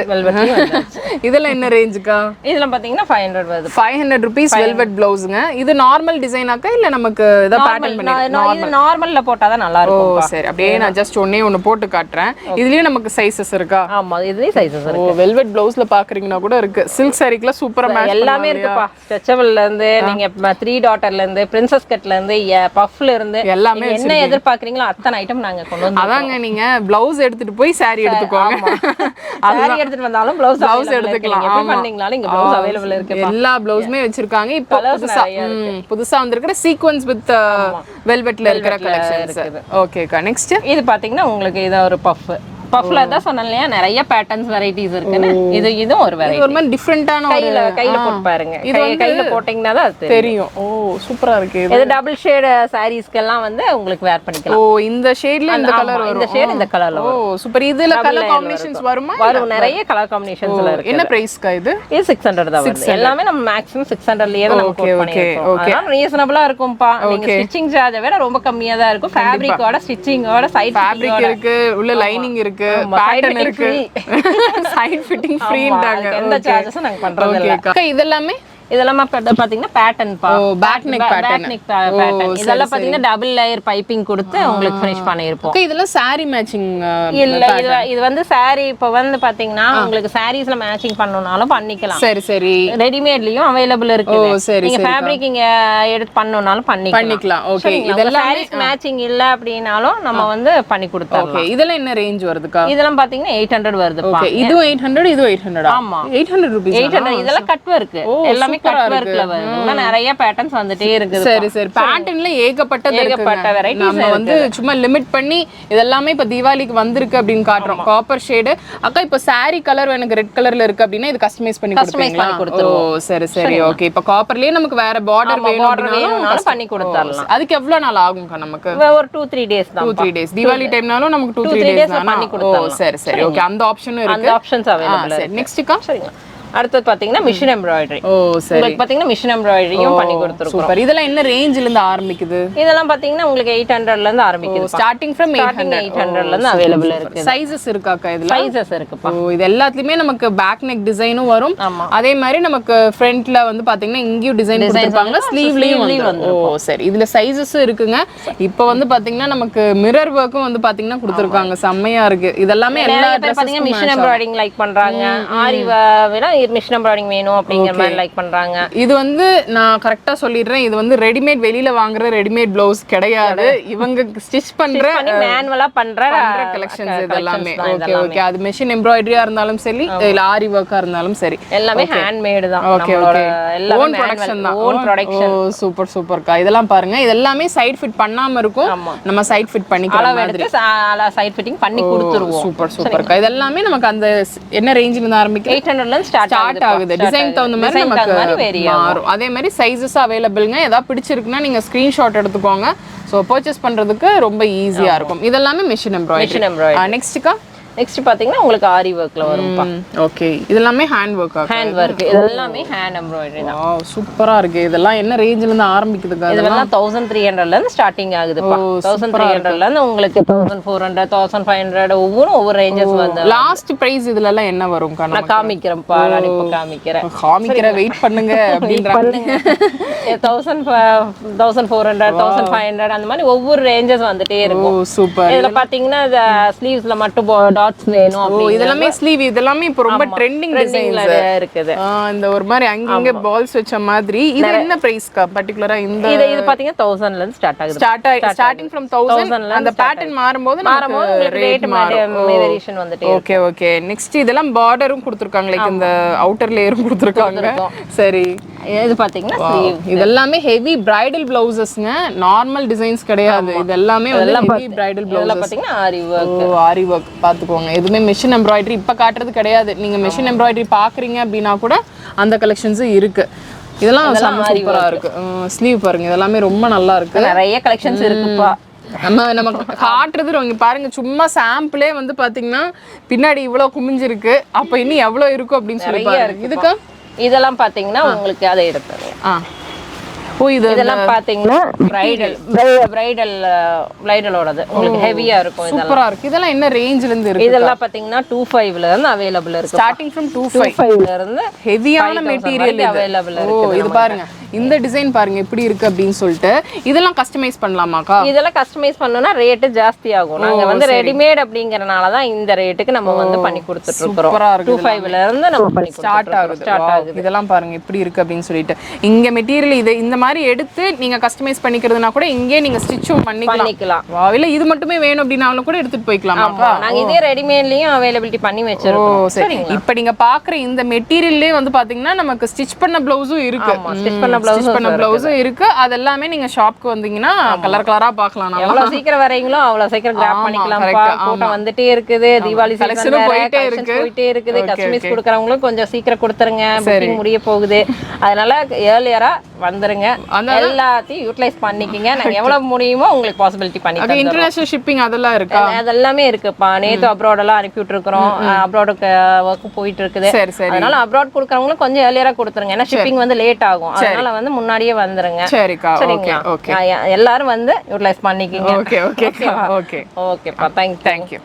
இதெல்லாம் என்ன ரேஞ்சுக்கா?
இதெல்லாம் பாத்தீங்கன்னா 500 வருது.
500 rupees வெல்வெட் பிளவுஸ்ங்க. இது நார்மல் டிசைனாக்கா இல்ல நமக்கு ஏதா பேட்டர்ன் பண்ணி
நார்மல்ல போட்டா தான் நல்லா இருக்கும்.
ஓ சரி. அப்படியே நான் ஜஸ்ட் ஒன்னு போட்டு காட்றேன். இதுலயே நமக்கு சைஸஸ் இருக்கா?
ஆமா இதுலயே சைஸஸ் இருக்கு.
ஓ வெல்வெட் ப்ளவுஸ்ல பாக்குறீங்கன்னா கூட இருக்கு. சில்க் சாரிக்குல சூப்பரா மேட்ச்
எல்லாமே இருக்குப்பா. ஸ்ட்ரெச்சபிள்ல இருந்து நீங்க 3 டாட்டர்ல இருந்து பிரின்சஸ் கட்ல இருந்து பஃப்ல இருந்து எல்லாமே என்ன எதிர்பார்க்கறீங்களோ அத்தனை ஐட்டம் நாங்க கொண்டு வந்தோம்.
அதாங்க நீங்க ப்ளவுஸ் எடுத்துட்டு போய் சாரி எடுத்துக்கோங்க.
சாரி எடுத்துட்டு வந்தாலும் ப்ளவுஸ் எடுத்துக்கலாம். எப்படி பண்ணீங்களாலும் இங்க ப்ளவுஸ் அவேலபிள் இருக்கு.
எல்லா ப்ளவுஸ்மே வச்சிருக்காங்க. இப்போ புதுசா வந்திருக்கிற சீக்வென்ஸ் வித் வெல்வெட்ல இருக்கிற கலெக்ஷன்ஸ். ஓகேக்கா. நெக்ஸ்ட் இது
பாத்தீங்கன்னா உங்களுக்கு இது ஒரு பஃப்ல தான் சொன்னேன்லையா நிறைய பேட்டர்ன்ஸ் வெரைட்டிஸ் இருக்குன்னு. இதுவும் ஒரு வெரைட்டி.
ஒரு மாதிரி டிஃபரண்டான
கையில போட்டு பாருங்க. கையில போட்டீங்கன்னா தான்
தெரியும். ஓ சூப்பரா இருக்கு.
இது டபுள் ஷேட் சாரீஸ்க்கெல்லாம் வந்து உங்களுக்கு வேர் பண்ணிக்கலாம்.
ஓ இந்த ஷேட்ல இந்த கலர் வரும்.
இந்த ஷேட் இந்த கலர்ல வரும்.
ஓ சூப்பர். இதுல கலர் காம்பினேஷன்ஸ் வருமா?
வரும். நிறைய கலர் காம்பினேஷன்ஸ்ல இருக்கு.
என்ன பிரைஸ்க்கா இது?
இது 600 தான் வருது. எல்லாமே நம்ம மேக்ஸிமம் 600லயே தான் நம்ம கோட் பண்ணிருக்கோம். அதனால ரீசனபிளா இருக்கும்பா. நீங்க ஸ்டிச்சிங் சார்ஜ் வேற ரொம்ப கம்மியா தான் இருக்கும். ஃபேப்ரிக்கோட ஸ்டிச்சிங்கோட சைடு
ஃபேப்ரிக் இருக்கு, உள்ள லைனிங் இருக்கு, பேட்டர்ன் இருக்கு, சைடு ஃபிட்டிங் ஃப்ரீன்றாங்க.
எந்த சார்ஜஸும் நாங்க பண்றது இல்ல.
ஓகே. இதெல்லாம்
பாத்தீங்கன்னா பேட்டர்ன் பா.
Back neck pattern.
இதெல்லாம் பாத்தீங்கன்னா டபுள் லேயர் பைப்பிங் கொடுத்து உங்களுக்கு ஃபினிஷ் பண்ணிருப்போம்.
இதெல்லாம் saree மேட்சிங்
இல்ல. இது வந்து saree இப்ப வந்து பாத்தீங்கன்னா உங்களுக்கு sareesல மேட்சிங் பண்ணனும்னாலும் பண்ணிக்கலாம்.
சரி சரி.
ரெடிமேட்லயும் அவேலபிள் இருக்கு. நீங்க ஃபேப்ரிக் இங்க எடுத்து பண்ணனும்னாலும் பண்ணிக்கலாம்.
ஓகே.
இதெல்லாம் sarees மேட்சிங் இல்ல அப்படினாலும் நம்ம வந்து பண்ணி கொடுத்துறோம்.
ஓகே. இதெல்லாம் என்ன ரேஞ்ச் வருதுக்கா?
இதெல்லாம் பாத்தீங்கன்னா 800 வருதுப்பா.
ஓகே. இதுவும் 800 இதுவும் 800.
ஆமா
800 rupees.
800. இதெல்லாம் கட் வர்க். எல்லாமே கட் வர்க்ல வருது. நிறைய பேட்டர்ன்ஸ் வந்துட்டே இருக்குது.
சரி சரி. பேட்டர்ன்ல ஏகப்பட்டது இருக்கு. நம்ம வந்து சும்மா லிமிட் பண்ணி இதெல்லாம் இப்ப தீபாவளிக்கு வந்திருக்கு அப்படினு காட்றோம். Copper shade. அக்கா இப்ப saree கலர் எனக்கு ரெட் கலர்ல இருக்கு அப்படினா இது கஸ்டமைஸ் பண்ணி கொடுத்துருவீங்களா? ஓ சரி சரி. ஓகே. இப்ப காப்பர்லயே நமக்கு வேற பார்டர் வேணும்னாலும்
பண்ணி கொடுத்துறலாம்.
அதுக்கு எவ்வளவு நாள் ஆகும்க்கா நமக்கு?
ஒரு 2-3 டேஸ் தான்.
2-3 டேஸ். தீபாவளி டைம்னாலும் நமக்கு 2-3 டேஸ் தான் பண்ணி கொடுத்துறலாம். ஓ சரி சரி. ஓகே. அந்த ஆப்ஷனும் இருக்கு.
அந்த ஆப்ஷன்ஸ் அவேலபிள் இருக்கு.
நெக்ஸ்ட்க்கா சரிங்க.
அடுத்து பாத்தீங்கன்னா மிஷின் எம்ப்ராய்டரி.
ஓ சரி.
உங்களுக்கு பாத்தீங்கன்னா மிஷின் எம்ப்ராய்டரியும் பண்ணி கொடுத்துருக்கோம்.
சூப்பர். இதெல்லாம் என்ன ரேஞ்சில இருந்து ஆரம்பிக்குது?
இதெல்லாம் பாத்தீங்கன்னா உங்களுக்கு 800ல இருந்து ஆரம்பிக்குது.
ஸ்டார்டிங் फ्रॉम 800ல
இருந்து அவேலபிள் இருக்கு.
சைஸஸ் இருக்காக்கா இதுல?
சைஸஸ் இருக்குப்பா.
ஓ இது எல்லாத்துலயுமே நமக்கு பேக் நெக் டிசைனும் வரும். அதே மாதிரி நமக்கு ஃப்ரண்ட்ல வந்து பாத்தீங்கன்னா இங்கேயும் டிசைன் கொடுத்திருப்பாங்க. ஸ்லீவ்லயும் வந்து. ஓ சரி. இதுல சைஸஸ் இருக்குங்க. இப்போ வந்து பாத்தீங்கன்னா நமக்கு மிரர் வர்க்கும் வந்து பாத்தீங்கன்னா கொடுத்திருக்காங்க. செம்மையா இருக்கு. இதெல்லாம் எல்லா
பேர் பாத்தீங்கன்னா மிஷின் எம்ப்ராய்டரிங் லைக் பண்றாங்க. ஆரி விட மிஷின் எம்ப்ராய்டிங் வேணும் அப்படிங்கிற மாதிரி லைக் பண்றாங்க.
இது வந்து நான் கரெக்டா சொல்லிடுறேன், இது வந்து ரெடிமேட் வெளியில வாங்குற ரெடிமேட் ப்ளவுஸ் கிடையாது. இவங்க ஸ்டிச் பண்ற
மேனுவலா பண்ற
கலெக்ஷன்ஸ் இதெல்லாமே. Okay okay. அது மிஷின் எம்ப்ராய்டரியா இருந்தாலும் சரி இல்ல ஆரி ஒர்க்கா இருந்தாலும் சரி,
எல்லாமே ஹேண்ட்மேட் தான்.
Okay okay. ஓன் ப்ரொடக்ஷன் தான்.
Own production.
ஓ சூப்பர் சூப்பர்க்கா. இதெல்லாம் பாருங்க, இது எல்லாமே சைடு ஃபிட் பண்ணாம இருக்கும். நம்ம சைடு ஃபிட் பண்ணிக்கிற மாதிரி
சைடு ஃபிட்டிங் பண்ணி கொடுத்துருவோம்.
சூப்பர் சூப்பர்க்கா. இது எல்லாமே நமக்கு அந்த என்ன ரேஞ்சில இருந்து ஆரம்பிக்குது?
800 ல இருந்து ஸ்டார்ட்
ஆகுது. டிசைன் தகுந்த மாதிரி நமக்கு மாறும். அதே மாதிரி சைஸஸ் அவைலபிள்ங்க. ஏதாவது பிடிச்சிருக்குன்னா நீங்க ஸ்கிரீன்ஷாட் எடுத்துக்கோங்க. ஸோ பர்ச்சேஸ் பண்றதுக்கு ரொம்ப ஈஸியா இருக்கும். இதெல்லாமே மிஷின் எம்ப்ராய்டரி. நெக்ஸ்ட்க்கா
நெக்ஸ்ட் பாத்தீங்கன்னா உங்களுக்கு ஆரி ஒர்க்ல வரும்பா.
ஓகே. இதெல்லாம் ஹேண்ட் ஒர்க்.
Hand work. இதெல்லாம் ஹேண்ட் எம்ப்ராய்டரி தான்.
வாவ் சூப்பரா இருக்கு. இதெல்லாம் என்ன ரேஞ்சில இருந்து ஆரம்பிக்குதுங்க?
இதெல்லாம் 1300 ல இருந்து ஸ்டார்டிங் ஆகுதுப்பா. 1300 ல இருந்து உங்களுக்கு 1400 1500 ஒவ்வொரு ரேஞ்சஸ் வந்து.
லாஸ்ட் பிரைஸ் இதுல எல்லாம் என்ன வரும்?
நான் காமிக்கிறேன்ப்பா. நான் இப்ப காமிக்கிறேன்.
வெயிட் பண்ணுங்க அப்படின்றாங்க.
1400 1500 அந்த மாதிரி ஒவ்வொரு ரேஞ்சஸ் வந்துட்டே இருக்கும்.
சூப்பர்.
இதுல பாத்தீங்கன்னா ஸ்லீவ்ஸ்ல மட்டும் டாட்ஸ் வேணும் அப்படி.
இதெல்லாம் ஸ்லீவ். இதெல்லாம் இப்போ ரொம்ப ட்ரெண்டிங் டிசைன்ல
இருக்குது.
இந்த ஒரு மாதிரி அங்கங்க பால்ஸ் வெச்ச மாதிரி. இது என்ன பிரைஸ்க்கா பர்టిక్యులரா? இது
பாத்தீங்கன்னா 1000 ல இருந்து ஸ்டார்ட் ஆகுது.
Starting from 1000. அந்த பேட்டர்ன் மாறும்போது
உங்களுக்கு ரேட் வேரியேஷன் வந்துட்டே.
Okay okay. நெக்ஸ்ட் இதெல்லாம் பார்டரும் கொடுத்திருக்காங்க. லைக் இந்த அவுட்டர் லேயரும் கொடுத்திருக்காங்க. சரி.
இது பாத்தீங்கன்னா ஸ்லீவ்.
இதெல்லாம் ஹெவி பிரைடல் ப்ளவுசஸ்ங்க. நார்மல் டிசைன்ஸ் கிடையாது. இதெல்லாம் ஹெவி பிரைடல் ப்ளவுசஸ்.
இதெல்லாம் பாத்தீங்கன்னா ஆரி ஒர்க்.
ஆரி ஒர்க் பாத்துக்கோங்க. எதுவுமே மிஷின் எம்ப்ராய்டரி இப்ப காட்டுறது கிடையாது. நீங்க மிஷின் எம்ப்ராய்டரி பாக்குறீங்க அப்படின்னா கூட அந்த கலெக்ஷன்ஸ் இருக்கு. இதெல்லாம் சூப்பரா இருக்கு. ஸ்லீவ் பாருங்க. இதெல்லாம் ரொம்ப நல்லா இருக்கு.
நிறைய கலெக்ஷன்ஸ் இருக்குப்பா.
நம்ம காட்டுறது இங்க பாருங்க. சும்மா சாம்பிளே வந்து பாத்தீங்கன்னா பின்னாடி இவ்வளவு குமிஞ்சிருக்கு. அப்ப இன்னும் எவ்வளவு இருக்கும் அப்படின்னு சொல்லி பாருங்க. இதுக்கு இதெல்லாம்
பாத்தீங்கன்னா உங்களுக்கு அதை எடுத்துறேன்.
இதெல்லாம்
பாத்தீங்கன்னா பிரைடலோடது உங்களுக்கு ஹெவியா இருக்கும்.
சூப்பரா இருக்கு. இதெல்லாம் என்ன ரேஞ்சில இருந்து இருக்கு?
இதெல்லாம் பாத்தீங்கன்னா 25 ல இருந்து அவேலபிள் இருக்கு.
ஸ்டார்டிங் फ्रॉम 25
ல இருந்து
ஹெவியான மெட்டீரியல்
அவேலபிள் இருக்கு.
இது பாருங்க. இந்த டிசைன் பாருங்க எப்படி இருக்கு அப்படின்னு சொல்லிட்டு. இதெல்லாம் கஸ்டமைஸ் பண்ணலாமாக்கா?
இதெல்லாம் கஸ்டமைஸ் பண்ணனும்னா ரேட் ஜாஸ்தி ஆகும். நாங்க வந்து ரெடிமேட் அப்படிங்கறனால தான் இந்த ரேட்டுக்கு நம்ம வந்து பண்ணி கொடுத்துட்டு இருக்கோம். 25 ல இருந்து நம்ம பண்ணி
ஸ்டார்ட் ஆகுது. இதெல்லாம் பாருங்க எப்படி இருக்கு அப்படின்னு சொல்லிட்டு. இங்க மெட்டீரியல் இது இந்த மாதிரி எடுத்து நீங்க கஸ்டமைஸ் பண்ணிக்கிறதுனா கூட இங்கே நீங்க ஸ்டிச்சும் பண்ணிக்கலாம். வாவ். இல்ல இது மட்டுமே வேணும் அப்படினாலும் கூட எடுத்துட்டு போய்க்கலாமாக்கா?
நாங்க இதே ரெடிமேட்லயும் அவேலபிலிட்டி பண்ணி வச்சிருக்கோம்.
சரி. இப்போ நீங்க பாக்குற இந்த மெட்டீரியல்லே வந்து பாத்தீங்கன்னா நமக்கு ஸ்டிச் பண்ண ப்ளவுஸும் இருக்கு.
ஸ்டிச் பண்ண
ப்ளவுஸும் இருக்கு. அதெல்லாம் நீங்க ஷாப்க்கு வந்தீங்கன்னா கலர் கலரா பார்க்கலாம்.
எவ்வளவு சீக்கிரம் வரீங்களோ அவ்வளவு சீக்கிரம் கிராப் பண்ணிக்கலாம். போட்டோ வந்துட்டே இருக்குது. தீபாவளி சீசன் போயிட்டே இருக்குது. கஸ்டமைஸ் கொடுக்கறவங்களும் கொஞ்சம் சீக்கிரம் கொடுத்துருங்க. புக்கிங் முடிய போகுது. அதனால ஏர்லியரா வந்துருங்க. எல்லாத்தையும் யூட்டிலைஸ் பண்ணிக்கிங்க. நாங்க எவ்வளவு முடியுமோ உங்களுக்கு பாசிபிலிட்டி பண்ணி தரோம்.
இன்டர்நேஷனல் ஷிப்பிங் அதெல்லாம் இருக்கா?
அதெல்லாமே இருக்குப்பா. நேத்து அப்ராட் எல்லாம் அனுப்பி விட்டுருக்கோம். அப்ராடுக்கு ஒர்க் போயிட்டு இருக்குது. அதனால அப்ராட் கொடுக்கறவங்களும் கொஞ்சம் ஏர்லியரா கொடுத்துருங்க. ஏன்னா ஷிப்பிங் வந்து லேட் ஆகும். அதனால வந்து முன்னாடியே வந்துருங்க.
சரிக்கா.
எல்லாரும் வந்து யூட்டிலைஸ் பண்ணிக்கிங்க.
Okay okay okay.
ஓகேப்பா. தேங்க்யூ.